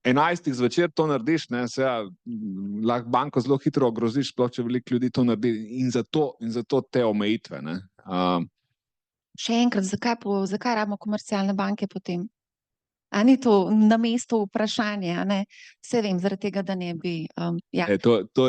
11 zvečer to narediš, lahko banko zelo hitro ogroziš, sploh če veliko ljudi to naredi, in zato te omejitve. Še enkrat, zakaj rabimo komercialne banke potem? A ni to na mestu vprašanje, a ne? Saj vem, zaradi tega, da ne bi, ja. To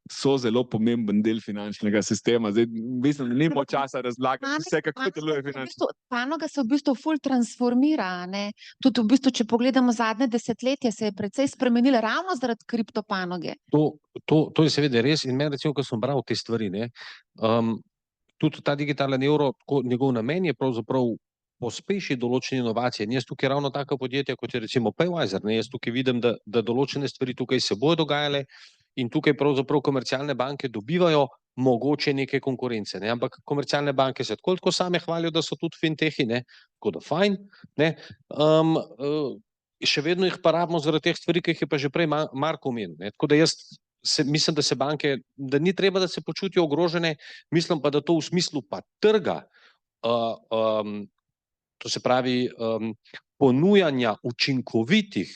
so zelo pomemben del finančnega sistema. Zdaj, mislim, nimamo časa razlagati vse, kako deluje finančni. Panoga se v bistvu ful transformira, a ne? Tudi v bistvu, če pogledamo zadnje desetletje, se je precej spremenila ravno zaradi kriptopanoge. To je seveda res in meni recimo, ko sem bral te stvari, tudi ta digitalni evro, njegov namen je pravzaprav pospeši določene inovacije. In jaz tukaj ravno taka podjetja, kot je recimo Paywiser, jaz tukaj vidim, da določene stvari tukaj se bojo dogajale in tukaj pravzaprav komercialne banke dobivajo mogoče neke konkurence, ampak komercialne banke se tako same hvalijo, da so tudi fintechi, tako da fajn, še vedno jih pa rabimo zaradi teh stvari, ki jih je pa že prej Marko omenil, tako da jaz mislim, da se banke, da ni treba, da se počutijo ogrožene, mislim pa, da to v smislu pa trga, to se pravi ponujanja učinkovitih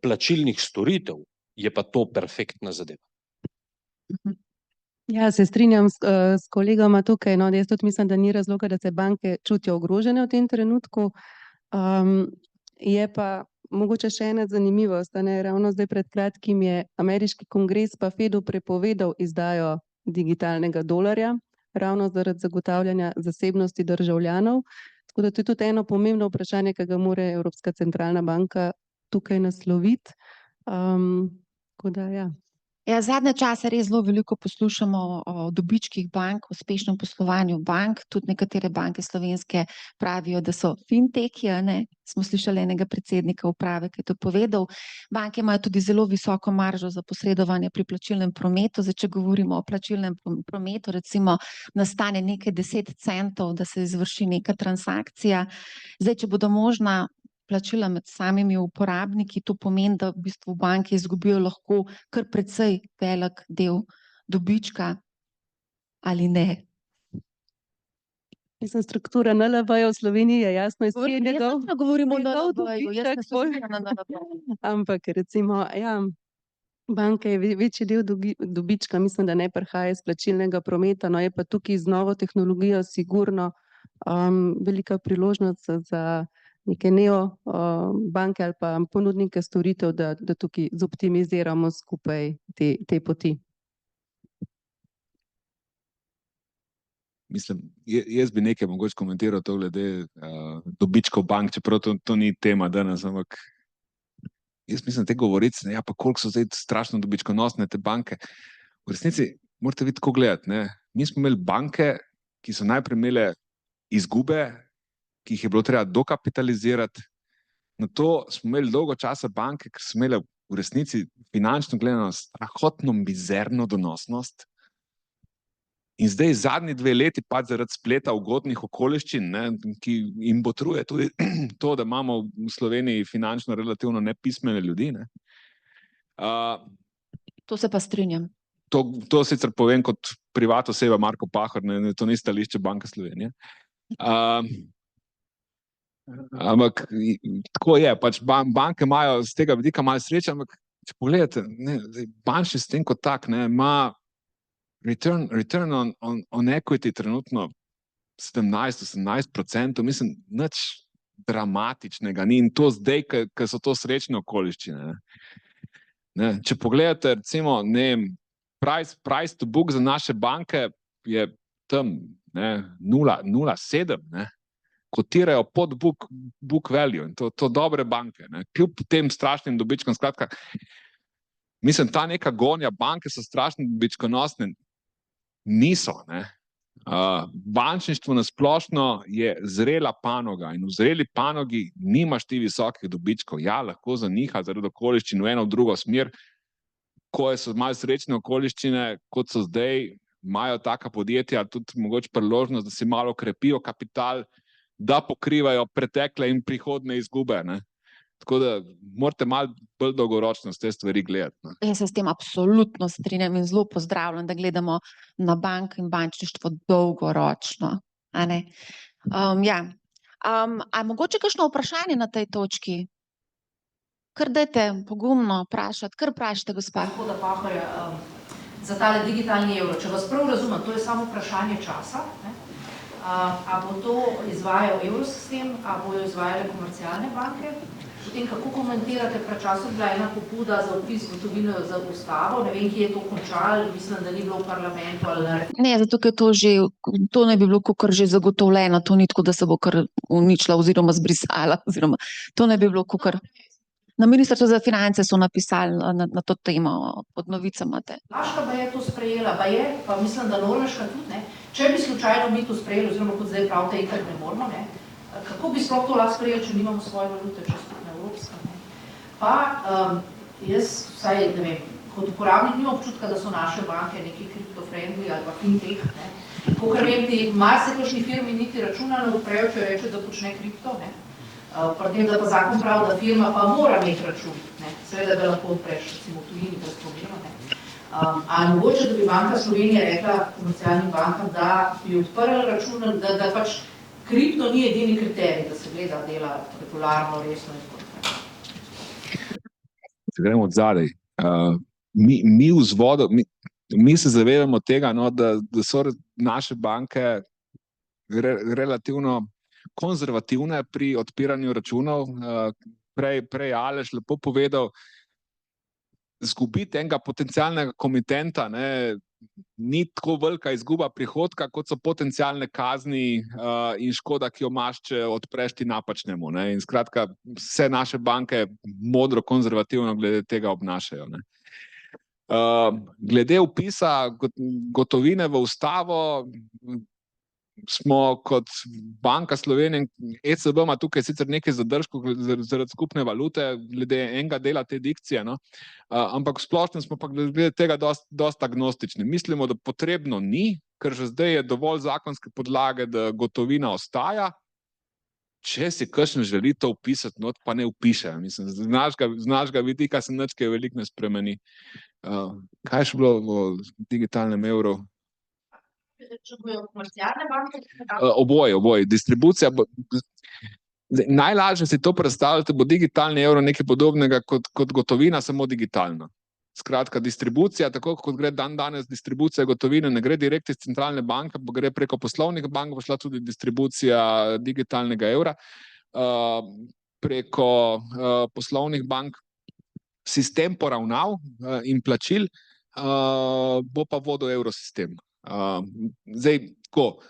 plačilnih storitev, je pa to perfektna zadeva. Ja, se strinjam s kolegama tukaj, jaz tudi mislim, da ni razloga, da se banke čutijo ogrožene v tem trenutku. Je pa mogoče še ena zanimivost, ravno zdaj pred kratkim je ameriški kongres pa Fedu prepovedal izdajo digitalnega dolarja, ravno zaradi zagotavljanja zasebnosti državljanov. Tako da to je tudi eno pomembno vprašanje, ki ga mora Evropska centralna banka tukaj nasloviti. Tako da, ja. Ja, zadnje čase res zelo veliko poslušamo o dobičkih bank, o uspešnem poslovanju bank. Tudi nekatere banke slovenske pravijo, da so finteki, ne? Smo slišali enega predsednika uprave, ki je to povedal. Banke imajo tudi zelo visoko maržo za posredovanje pri plačilnem prometu. Zdaj, če govorimo o plačilnem prometu, recimo nastane nekaj 10 centov, da se izvrši neka transakcija. Zdaj, če bodo možna plačila med samimi uporabniki, to pomeni, da v bistvu banke izgubijo lahko kar precej velik del dobička, ali ne? Mislim, struktura NLB-ja v Sloveniji je jasno Govorimo o NLB-ju, jaz ne sodelujem na NLB-ju. Ampak recimo, ja, banke je večji del dobička, mislim, da ne prihaja iz plačilnega prometa, no je pa tukaj z novo tehnologijo sigurno velika priložnost za neke banke ali pa ponudnike storitev, da tukaj zoptimiziramo skupaj te poti. Mislim, jaz bi nekaj mogoče komentiral to glede dobičkov bank, čeprav to ni tema danes, ampak jaz mislim, te govorice, ja, pa koliko so zdaj strašno dobičkonosne te banke. V resnici morate videti, kako gledati, ne. Mi smo imeli banke, ki so najprej imele izgube, ki jih je bilo treba dokapitalizirati. Na to smo imeli dolgo časa banke, ker so imele v resnici finančno gledano strahotno mizerno donosnost. In zdaj zadnji 2 leti pač zaradi spleta ugodnih okoliščin, ne, ki jim botruje tudi to, da imamo v Sloveniji finančno relativno nepismene ljudi, ne. To se pa strinjam. To sicer povem kot privat oseba Marko Pahor, ne, to ni stališče Banke Slovenije. Ampak tako je, pač banke imajo z tega vidika malo sreče, ampak če pogledate, ne, bančni sistem kot tak, ne, ima return on equity trenutno 17-18%, mislim, nič dramatičnega ni in to zdaj, ker so to srečne okoliščine. Ne. Če pogledate, recimo, ne vem, price to book za naše banke je tam 0,7, ne. Kotirajo pod book value in to dobre banke, ne, kljub tem strašnim dobičkom. Skratka, mislim, ta neka gonja, banke so strašno dobičkonosne, niso, ne. Bančništvo na splošno je zrela panoga in v zreli panogi nimaš ti visokih dobičkov. Ja, lahko zaniha zaradi okoliščin v eno v drugo smer, ko so malo srečne okoliščine, kot so zdaj, imajo taka podjetja tudi mogoče priložnost, da si malo krepijo kapital, da pokrivajo pretekle in prihodne izgube, ne. Tako da morate malo bolj dolgoročno te stvari gledati, ne. Jaz se s tem absolutno strinjam in zelo pozdravljam, da gledamo na banke in bančništvo dolgoročno, a ne. Ja. A mogoče kakšno vprašanje na tej točki? Kar dajte pogumno vprašati, kar vprašajte, gospa. Gospoda Pahorja, za tale digitalni evro, če vas prav razumem, to je samo vprašanje časa, ne? A bo to izvajal evrosistem, a bojo izvajale komercialne banke? Potem, kako komentirate, pred časom bila ena pobuda za vpis gotovine za ustavo, ne vem, kje je to končalo, mislim, da ni bilo v parlamentu ali ne. Ne, zato ker to ne bi bilo kakor že zagotovljeno, to ni tako, da se bo kar uničila oziroma zbrisala, oziroma to ne bi bilo kakor. Na Ministrstvu za finance so napisali na to temo, pod novicami imate. Laška je to sprejela, pa mislim, da Norveška tudi, ne. Če bi slučajno mi to sprejeli, oziroma kot zdaj pravite, itak ne moramo, ne. Kako bi sploh to lahko sprejeli, če nimamo svoje valute, če smo evropska, ne. Pa jaz, vsaj, ne vem, kot uporabnik nimam občutka, da so naše banke neki kripto-friendly ali pa fintech, ne. Kakor vem, ti marsikakšni firmi niti računa ne odprejo, če reče, da počne kripto, ne. Pri tem, da pa zakon pravi, da firma pa mora imeti račun, ne. Seveda ga lahko odpreš, recimo v tujini, brez problema, ne. Ali mogoče, da bi Banka Slovenije rekla komercialnim bankam, da bi odprli račun, da pač kripto ni edini kriterij, da se gleda dela regularno, resno in tako naprej. Se gremo od zadaj. Mi vzvodo, mi se zavedamo tega, no, da so naše banke relativno konzervativne pri odpiranju računov. Prej Aleš lepo povedal, izgubiti enega potencialnega komitenta, ne, ni tako velika izguba prihodka, kot so potencialne kazni in škoda, ki jo imaš, če odpreš ti napačnemu. Ne. In skratka, vse naše banke modro konzervativno glede tega obnašajo. Ne. Glede vpisa gotovine v ustavo, smo kot Banka Slovenije, ECB ima tukaj sicer nekaj zadržkov zaradi skupne valute, glede enega dela te dikcije, no? Ampak v splošnem smo pa glede tega dosta agnostični. Mislimo, da potrebno ni, ker že zdaj je dovolj zakonske podlage, da gotovina ostaja. Če si kakšen želi to vpisati, not pa ne vpiše. Mislim, z našega vidika se nič kaj veliko ne spremeni. Kaj je še bilo v digitalnem evru? Če bojo komercialne banke? Oboje. Distribucija najlažje si to predstavljate, bo digitalni evro nekaj podobnega kot gotovina, samo digitalno. Skratka, distribucija, tako kot gre danes distribucija gotovine, ne gre direkt iz centralne banke, pa gre preko poslovnih bank, bo šla tudi distribucija digitalnega evra. Preko poslovnih bank sistem poravnav in plačil bo pa vodil evrosistem. Zdaj, tako,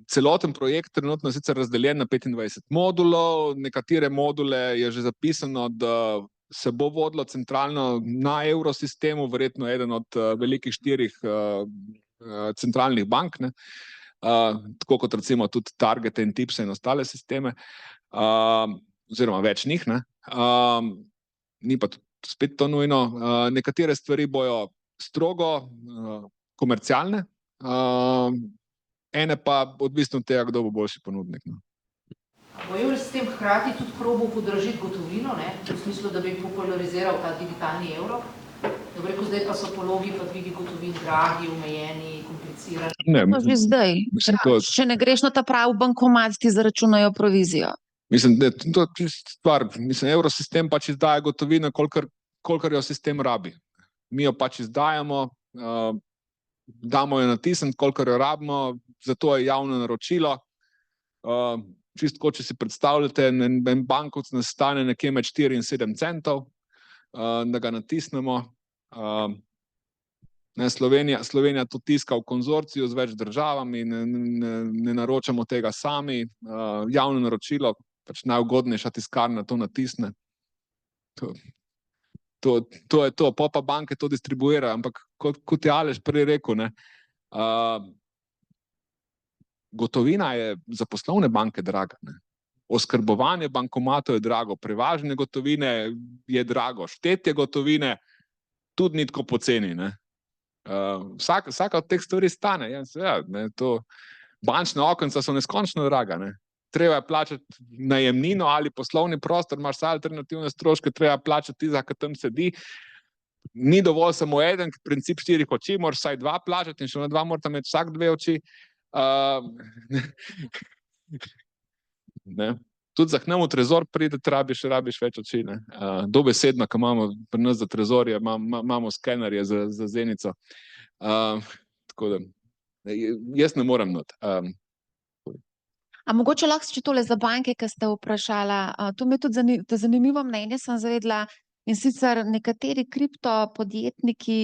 celoten projekt trenutno je sicer razdeljen na 25 modulov, nekatere module je že zapisano, da se bo vodilo centralno na evrosistemu, verjetno eden od velikih 4 centralnih bank, ne? Tako kot recimo tudi Target in Tipse in ostale sisteme, oziroma več njih, ne? Ni pa spet to nujno. Nekatere stvari bojo strogo komercialne, ene pa odvisno od tega, kdo bo boljši ponudnik. No. Bo evrosistem hkrati tudi probal podražiti gotovino, ne? V smislu, da bi populariziral ta digitalni evro? Dobro, rekel, zdaj pa so pologi pa dvigi gotovin dragi, omejeni, komplicirani. Ne, To že zdaj. Če ne greš na ta pravi bankomat, ti zaračunajo provizijo. Mislim, da je to stvar. Mislim, evrosistem pač izdaja gotovino, kolikor jo sistem rabi. Mi jo pač izdajamo, damo jo natisniti, kolikor jo rabimo, zato je javno naročilo. Čisto, če si predstavljate, en bankovec nas stane nekje med 4 in 7 centov, da ga natisnemo. Slovenija to tiska v konzorciju z več državami, ne naročamo tega sami. Javno naročilo, pač najugodnejša tiskarna to natisne. To je to, pa banke to distribuirajo, ampak kot je Aleš prej rekel, ne, gotovina je za poslovne banke draga. Ne. Oskrbovanje bankomatov je drago, prevažanje gotovine je drago, štetje gotovine tudi ni tako poceni. Ne. Vsaka od teh stvari stane. Ja, ne, bančne okenca so neskončno draga. Ne. Treba je plačati najemnino ali poslovni prostor, imaš vse alternativne stroške, treba plačati za, ki tam sedi. Ni dovolj samo eden, princip 4 oči, moraš vsaj 2 plačati in še na 2 morata imeti vsak 2 oči. Ne. Tudi za k nam v trezor prideti, rabiš več oči. Ne. Dobesedno, ko imamo pri nas za trezorje, imamo skenerje za zenico. Tako da, jaz ne morem not. A mogoče lahko še tole za banke, ki ste vprašala. To mi je tudi zanimivo mnenje, sem zavedla, in sicer nekateri kriptopodjetniki,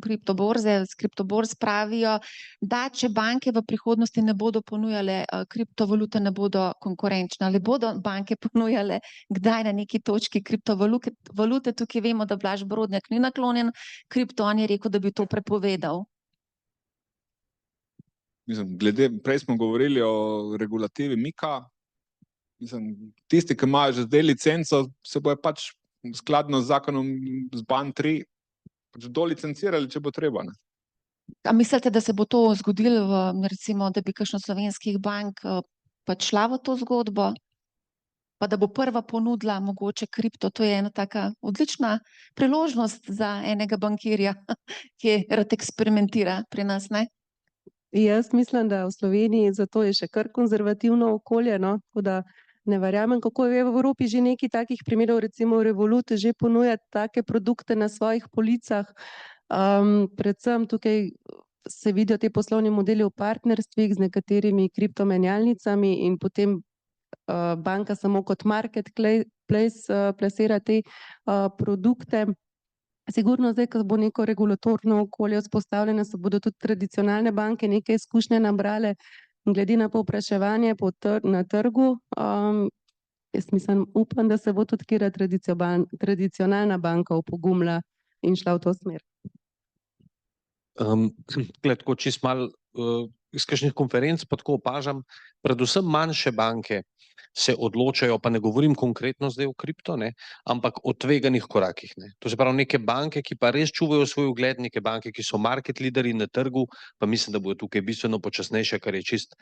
kriptoborze, s kriptoborz pravijo, da če banke v prihodnosti ne bodo ponujale kriptovalute, ne bodo konkurenčne. Ali bodo banke ponujale kdaj na neki točki kriptovalute? Tukaj vemo, da Blaž Brodnjak ni naklonjen kripto, on je rekel, da bi to prepovedal. Mislim, prej smo govorili o regulativi MiCA. Mislim, tisti, ki imajo že zdaj licenco, se bojo pač skladno z zakonom z BAN3 pač dolicencirali, če bo treba. Ne. A mislite, da se bo to zgodilo, recimo, da bi kakšna slovenskih bank pač šla v to zgodbo? Pa da bo prva ponudila mogoče kripto? To je ena taka odlična priložnost za enega bankirja, ki rad eksperimentira pri nas, ne? Jaz mislim, da v Sloveniji zato je še kar konzervativno okolje, no? Tako da ne verjamem, kako je v Evropi že nekaj takih primerov, recimo Revolut že ponuja take produkte na svojih policah. Predvsem tukaj se vidijo te poslovni modeli v partnerstvih z nekaterimi kriptomenjalnicami in potem banka samo kot marketplace plasira te produkte. Sigurno zdaj, ko bo neko regulatorno okolje vzpostavljeno, se bodo tudi tradicionalne banke nekaj izkušnje nabrale glede na povpraševanje na trgu. Jaz mislim, upam, da se bo tudi katera tradicionalna banka opogumila in šla v to smer. Tako čist malo iz kakšnih konferenc pa tako opažam, predvsem manjše banke se odločajo, pa ne govorim konkretno zdaj o kripto, ne, ampak o tveganih korakih. Ne. To se pravi neke banke, ki pa res čuvajo svoj ugled, neke banke, ki so market lideri na trgu, pa mislim, da bodo tukaj bistveno počasnejše, kar je čist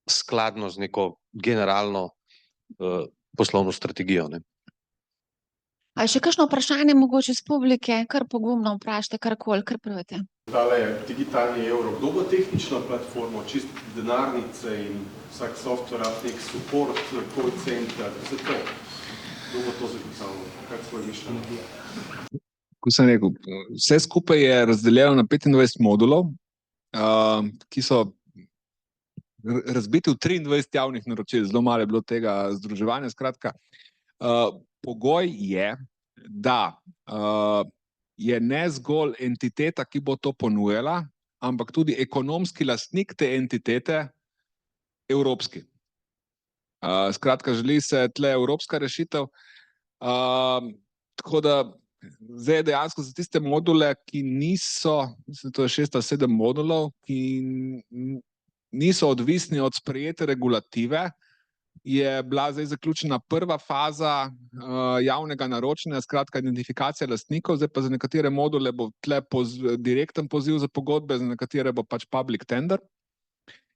skladno z neko generalno poslovno strategijo. Ne. A je še kakšno vprašanje mogoče iz publike? Kar pogumno vprašajte, karkoli, kar pravite. Tale digitalni evro, kdo bo tehnično platformo, čist denarnice in vsak software, nek support, call center, vse to? Kdo bo to zagotovil? Kaj svoje mišljenje? Ko sem rekel, vse skupaj je razdeljeno na 25 modulov, ki so razbiti v 23 javnih naročil, zelo malo je bilo tega združevanja. Skratka, pogoj je, da je ne zgolj entiteta, ki bo to ponujala, ampak tudi ekonomski lastnik te entitete evropski. Skratka, želi se tle evropska rešitev. Tako da zdaj dejansko za tiste module, ki niso, mislim, to je 6 ali 7 modulov, ki niso odvisni od sprejete regulative, je bila zdaj zaključena prva faza javnega naročanja, skratka identifikacija lastnikov, zdaj pa za nekatere module bo tle direkten poziv za pogodbe, za nekatere bo pač public tender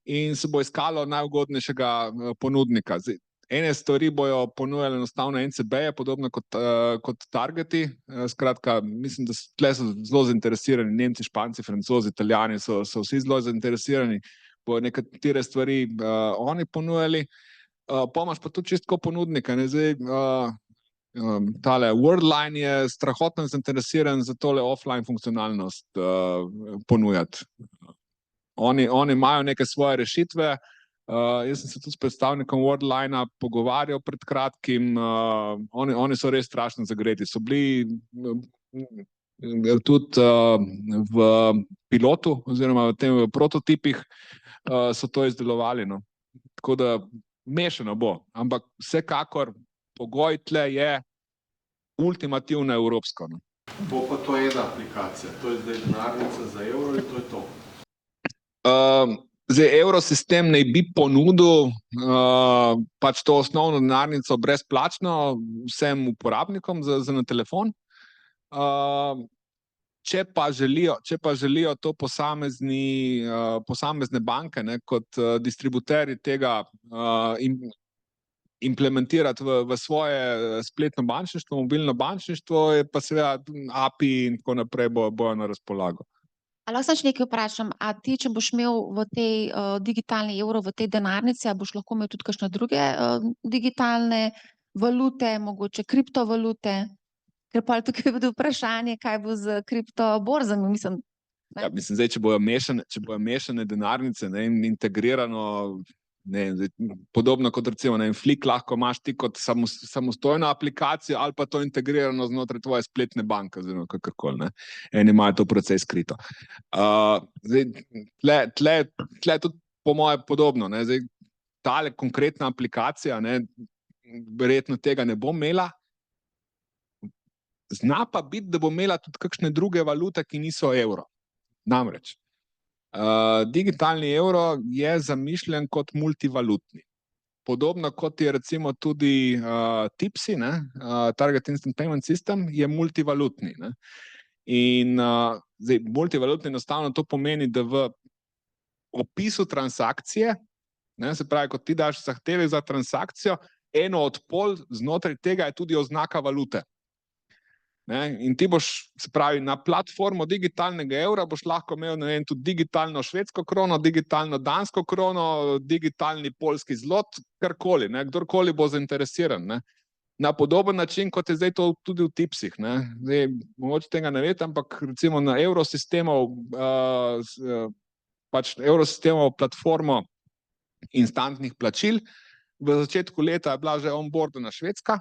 in se bo iskalo najugodnejšega ponudnika. Zdaj, ene stvari bojo ponujali enostavno NCB-je, podobno kot targeti, skratka, mislim, da tle so zelo zainteresirani, Nemci, Španci, Francozi, Italijani so vsi zelo zainteresirani, bojo nekatere stvari oni ponujali. Pomaž pa tudi čistko ponudnika. Zdaj, tale Worldline je strahotno zainteresiran za tole offline funkcionalnost ponujati. Oni imajo neke svoje rešitve. Jaz sem se tudi s predstavnikom Worldlinea pogovarjal pred kratkim. Oni so res strašno zagreti. So bili tudi v pilotu oziroma v tem prototipih so to izdelovali. No. Tako da mešano bo, ampak vsekakor pogoj tle je ultimativno evropsko. No. Bo pa to ena aplikacija, to je zdaj denarnica za evro in to je to. Zdaj, evrosistem naj bi ponudil pač to osnovno denarnico brezplačno vsem uporabnikom za na telefon. Če pa želijo to posamezne banke, ne, kot distributerji tega implementirati v svoje spletno bančništvo, mobilno bančništvo, je pa seveda API in tako naprej bojo na razpolago. A lahko še nekaj vprašam, a ti, če boš imel v tej digitalni evro, v tej denarnici, a boš lahko imel tudi kakšne druge digitalne valute, mogoče kriptovalute? Ker pa tukaj bude vprašanje, kaj bo z kriptoborzami, mislim. Ja, mislim, zdaj, če bojo mešane denarnice, ne, in integrirano, ne, zdaj, podobno kot recimo, ne, Flick lahko imaš ti kot samostojno aplikacijo ali pa to integrirano znotraj tvoje spletne banke, oziroma kakorkoli, ne. Eni imajo to precej skrito. Zdaj, tle tudi po moje podobno, ne, zdaj, tale konkretna aplikacija, ne, verjetno tega ne bo imela. Zna pa biti, da bo imela tudi kakšne druge valute, ki niso evro. Namreč, digitalni evro je zamišljen kot multivalutni. Podobno kot je recimo tudi TIPSI, ne, Target Instant Payment System, je multivalutni. Ne. In zdaj, multivalutni enostavno to pomeni, da v opisu transakcije, ne, se pravi, kot ti daš zahtevek za transakcijo, eno od pol znotraj tega je tudi oznaka valute. Ne, in ti boš, se pravi, na platformo digitalnega evra boš lahko imel, ne vem, tudi digitalno švedsko krono, digitalno dansko krono, digitalni poljski zlot, karkoli, ne, kdorkoli bo zainteresiran, ne. Na podoben način, kot je zdaj to tudi v TIPSih, ne. Zdaj, mogoče tega ne veste, ampak recimo na evrosistemov, pač evrosistemov platformo instantnih plačil, v začetku leta je bila že onboardana Švedska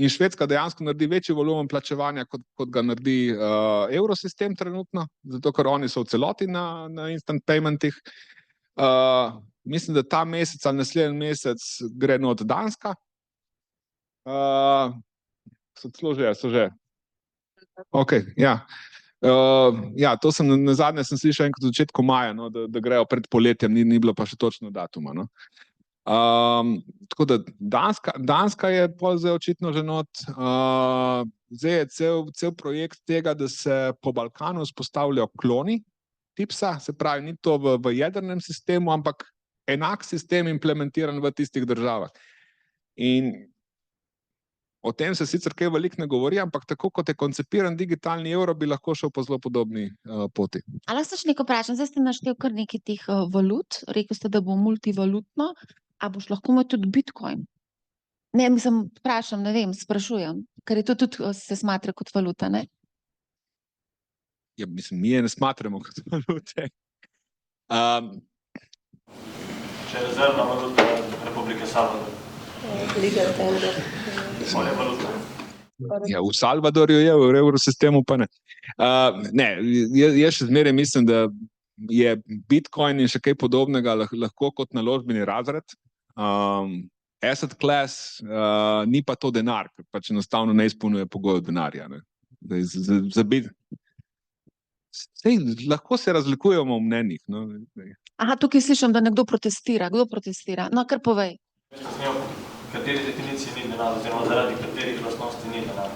in Švedska dejansko naredi večji volumen plačevanja, kot ga naredi evrosistem trenutno, zato ker oni so v celoti na instant paymentih. Mislim, da ta mesec ali naslednji mesec gre not Danska. So že. Ok, ja. Ja, to sem nazadnje sem slišal enkrat v začetku maja, no, da grejo pred poletjem, ni bilo pa še točno datuma. No. Tako da Danska je pol zdaj očitno že not. Zdaj je cel projekt tega, da se po Balkanu vzpostavljajo kloni TIPS-a, se pravi, ni to v jedrnem sistemu, ampak enak sistem implementiran v tistih državah. In o tem se sicer kaj veliko ne govori, ampak tako kot je koncipiran digitalni evro, bi lahko šel po zelo podobni poti. A lahko še nekaj vprašam, zdaj ste naštel kar nekaj teh valut, rekel ste, da bo multivalutno, a boš lahko imel tudi Bitcoin? Ne, mislim, vprašam, ne vem, sprašujem, ker je to tudi se smatra kot valuta, ne? Ja, mislim, mi je ne smatramo kot valute. Če je rezervna valuta Republike Salvador. Legal tender. Moja valuta. Ja, v Salvadorju je, v evrosistemu pa ne. Ne, jaz še zmeraj mislim, da je Bitcoin in še kaj podobnega lahko kot naložbeni razred. Asset class ni pa to denar, ker pač enostavno ne izpolnjuje pogojev denarja. Ne. Lahko se razlikujemo v mnenjih. No. Aha, tukaj slišim, da nekdo protestira. Kdo protestira? No, kar povej. Kateri definiciji ni denar, oziroma zaradi katerih lastnosti ni denar?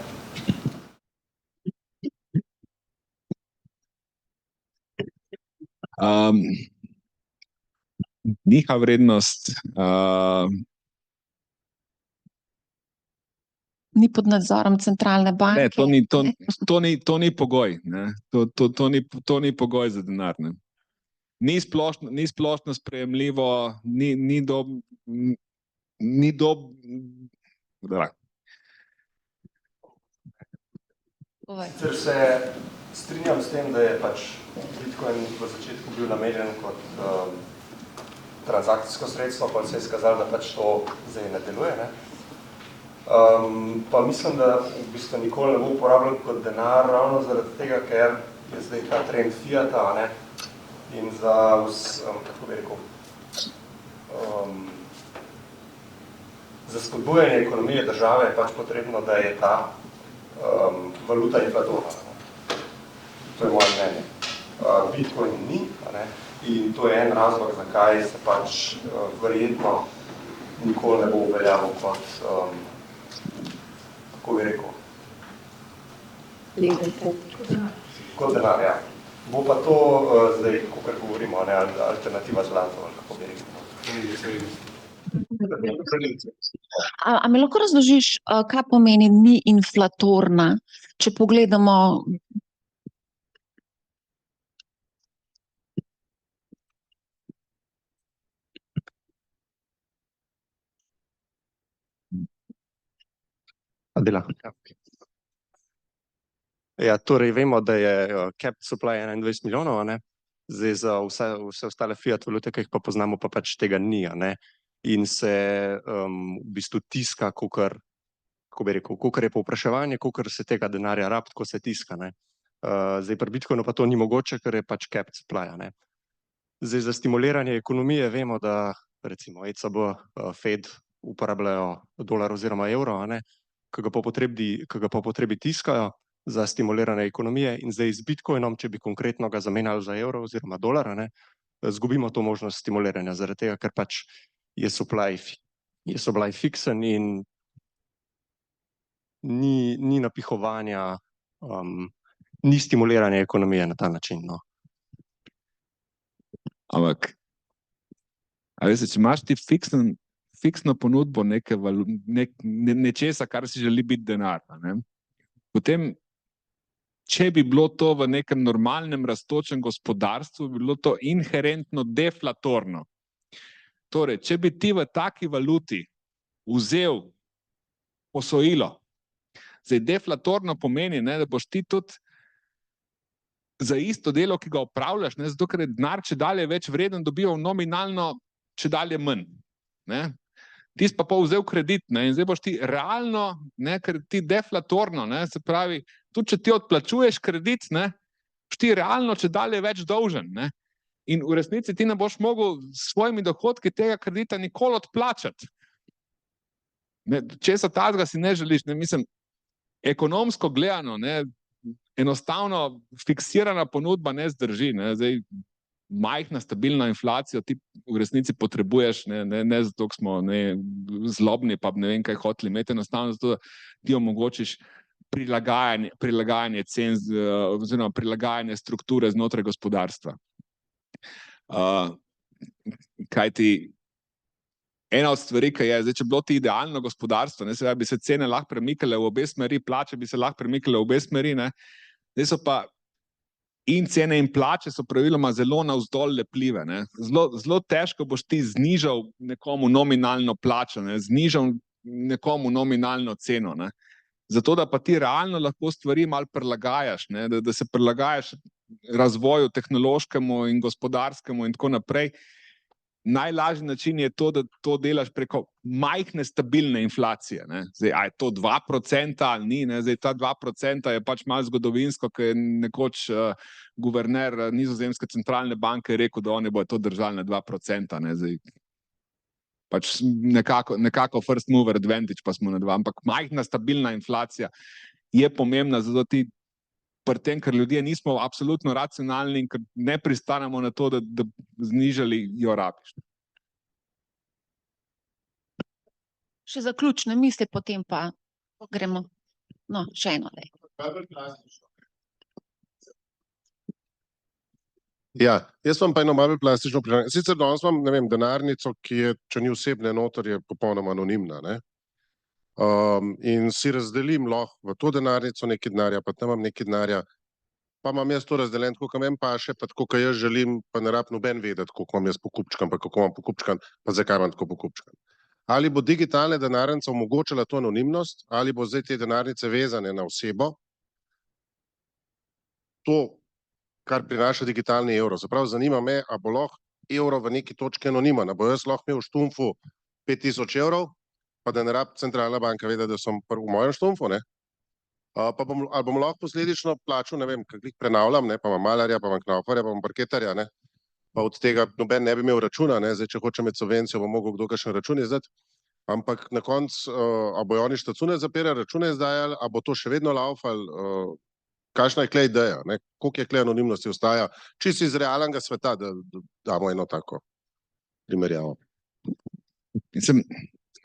Njihova vrednost Ni pod nadzorom centralne banke. ne, to ni pogoj. Ne. To ni pogoj za denar. Ne. Ni splošno sprejemljivo, Sicer se strinjam s tem, da je pač Bitcoin v začetku bil namenjen kot transakcijsko sredstvo, pa se je izkazalo, da pač to zdaj ne deluje. Ne? Pa mislim, da v bistvu nikoli ne bo uporabljen kot denar, ravno zaradi tega, ker je zdaj ta trend fiata, ne? In za, kako bi rekel, za spodbujanje ekonomije države je pač potrebno, da je ta valuta inflatorna. To je moje mnenje. Bitcoin ni, ne? In to je en razlog, zakaj se pač verjetno nikoli ne bo uveljavil kot, kako bi rekel, kot denar, ja. Bo pa to zdaj, kakor govorimo, ne, alternativa zlatu, ali kako bi rekel. A mi lahko razložiš, kaj pomeni ni inflatorna, če pogledamo? Adela. Ja, torej vemo, da je capped supply 21 milijonov, ne? Zdaj za vse ostale fiat valute, ki jih pa poznamo, pa pač tega ni, ne? In se v bistvu tiska, kakor bi rekel, kakor je povpraševanje, kakor se tega denarja rabi, tako se tiska, ne? Zdaj pri Bitcoinu pa to ni mogoče, ker je pač capped supply, ne? Zdaj za stimuliranje ekonomije vemo, da recimo ECB, Fed uporabljajo dolar oziroma evro, ne? Ki ga po potrebi tiskajo za stimuliranje ekonomije, in zdaj z Bitcoinom, če bi konkretno ga zamenjali za evro oziroma dolar, ne, zgubimo to možnost stimuliranja, zaradi tega, ker pač je supply fiksen in ni napihovanja, ni stimuliranja ekonomije na ta način, no. Ampak, a veste, če imaš ti fiksno ponudbo nečesa, kar si želi biti denar, ne? Potem, če bi bilo to v nekem normalnem rastočem gospodarstvu, bi bilo to inherentno deflatorno. Torej, če bi ti v taki valuti vzel posojilo, zdaj deflatorno pomeni, ne, da boš ti tudi za isto delo, ki ga opravljaš, ne, zato ker je denar čedalje več vreden, dobival nominalno čedalje manj. Ne? ti si pa vzel kredit, ne, in zdaj boš ti realno, ne, ker ti deflatorno, ne, se pravi, tudi če ti odplačuješ kredit, ne, boš ti realno če dalje več dolžen, ne. In v resnici ti ne boš mogel s svojimi dohodki tega kredita nikoli odplačati. Česa takega si ne želiš, ne, mislim, ekonomsko gledano, ne, enostavno fiksirana ponudba ne zdrži, ne, zdaj majhna, stabilna inflacija ti v resnici potrebuješ, ne zato, ker smo zlobni, pa ne vem, kaj hoteli imeti, enostavno zato, da ti omogočiš prilagajanje cen, oziroma prilagajanje strukture znotraj gospodarstva. Kajti ena od stvari, ki je, zdaj, če bilo ti idealno gospodarstvo, ne, seveda bi se cene lahko premikale v obe smeri, plače bi se lahko premikale v obe smeri, ne, zdaj so pa in cene in plače so praviloma zelo navzdol lepljive, ne. Zelo težko boš ti znižal nekomu nominalno plačo, ne, znižal nekomu nominalno ceno, ne. Zato, da pa ti realno lahko stvari malo prilagajaš, ne, da se prilagajaš razvoju tehnološkemu in gospodarskemu in tako naprej. Najlažji način je to, da to delaš preko majhne stabilne inflacije, ne. Zdaj, a je to 2% ali ni, ne, zdaj ta 2% je pač malo zgodovinsko, ker je nekoč guverner nizozemske centralne banke rekel, da oni bojo to držali na 2%, ne, zdaj pač nekako first mover advantage pa smo na 2%, ampak majhna stabilna inflacija je pomembna, zato ti pri tem, ker ljudje nismo absolutno racionalni in ker ne pristanemo na to, da znižali jo rabiš. Še zaključne misli, potem pa gremo. No, še eno. Ja, jaz vam pa eno malo plastično vprašanje. Sicer danes imam, ne vem, denarnico, ki je, če ni osebne noter, je popolnoma anonimna, ne. In si razdelim lahko v to denarnico nekaj denarja, pa tam imam nekaj denarja, pa imam jaz to razdeljen, tako kot meni paše, pa tako, kot jaz želim, pa ne rab noben vedeti, koliko imam jaz pokupčkan, pa kako imam pokupčkan, pa zakaj imam tako pokupčkan. Ali bo digitalna denarnica omogočala to anonimnost, ali bo zdaj te denarnice vezane na osebo, to, kar prinaša digitalni evro. Se pravi, zanima me, a bo lahko evro v neki točki anoniman, a bo jaz lahko imel v štumfu 5000 evrov, pa da ne rab centralna banka vede, da sem v mojem štumfu, ne? Ali bom lahko posledično plačal, ne vem, kako jih prenavljam, ne, pa imam malarja, pa imam knaufarja, pa imam parketarja, ne, pa od tega noben ne bi imel računa, ne, zdaj, če hočem imeti subvencijo, bo mogel kdo kakšen račun izdati, ampak na koncu, a bojo oni štacune zapirali, račune izdajali, a bo to še vedno laufalo, kakšna je klej ideja, ne, koliko je klej anonimnosti ostaja, čisto iz realnega sveta, da damo eno tako primerjavo. Mislim,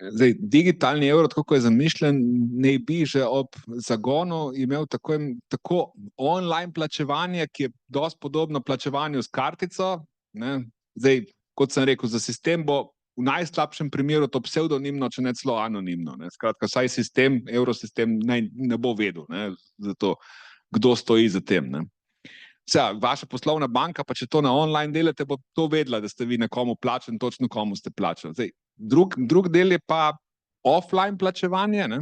zdaj, digitalni evro, tako kot je zamišljen, ne bi že ob zagonu imel tako online plačevanje, ki je dosti podobno plačevanju s kartico, ne. Zdaj, kot sem rekel, za sistem bo v najslabšem primeru to psevdonimno, če ne celo anonimno, ne. Skratka, vsaj sistem, evrosistem ne bo vedel, ne, za to, kdo stoji za tem, ne. Vaša poslovna banka, pa če to na online delate, bo to vedela, da ste vi nekomu plačali, točno komu ste plačali. Zdaj, drug del je pa offline plačevanje, ne,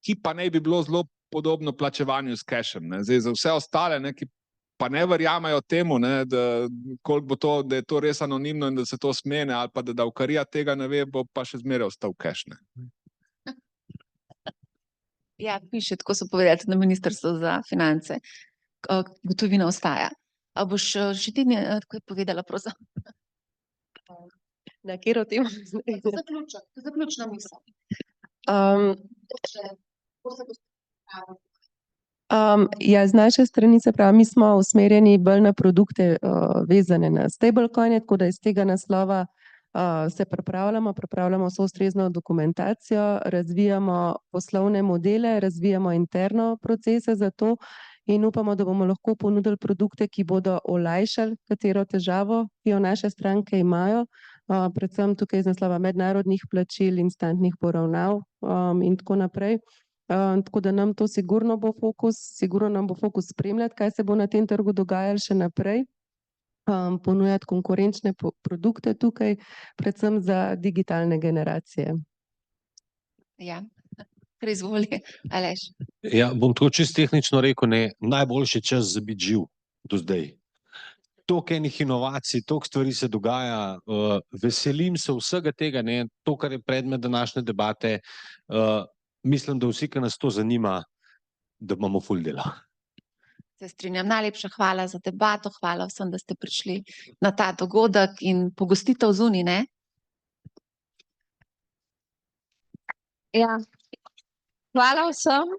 ki pa ne bi bilo zelo podobno plačevanju s cashem, ne. Zdaj, za vse ostale, ne, ki pa ne verjamejo temu, ne, da koliko bo to, da je to res anonimno in da se to smene, ali pa da davkarija tega ne ve, bo pa še zmeraj ostal cash, ne. Ja, piše, tako so povedali tudi na Ministrstvu za finance. Gotovina ostaja. A boš še ti tako povedala proza? Na katero temo? Zaključna misel. Ja, z naše strani, se pravi, mi smo usmerjeni bolj na produkte, vezane na stablecoine, tako da iz tega naslova se pripravljamo vso ustrezno dokumentacijo, razvijamo poslovne modele, razvijamo interno procese za to in upamo, da bomo lahko ponudili produkte, ki bodo olajšali katero težavo, ki jo naše stranke imajo, predvsem tukaj iz naslova mednarodnih plačil, instantnih poravnav in tako naprej. Tako da nam to sigurno nam bo fokus spremljati, kaj se bo na tem trgu dogajalo še naprej. Ponujati konkurenčne produkte tukaj, predvsem za digitalne generacije. Ja, izvoli, Aleš. Ja, bom tako čisto tehnično rekel, ne, najboljši čas za biti živ do zdaj. toliko enih inovacij, toliko stvari se dogaja, veselim se vsega tega, ne, to, kar je predmet današnje debate, mislim, da vsi, ki nas to zanima, da imamo ful dela. Se strinjam, najlepša hvala za debato, hvala vsem, da ste prišli na ta dogodek in pogostitev zunaj, ne? Ja, hvala vsem.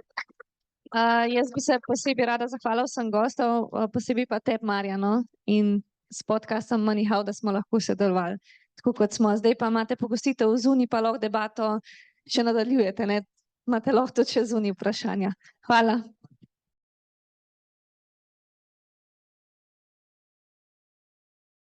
Jaz bi se posebej rada zahvala vsem gostov, posebej pa tebi, Marja, no, in s podcastom MoneyHow, da smo lahko sodelovali. Tako kot smo, zdaj pa imate pogostitev zunaj, pa lahko debato še nadaljujete, ne? Imate lahko tudi še zunaj vprašanja. Hvala.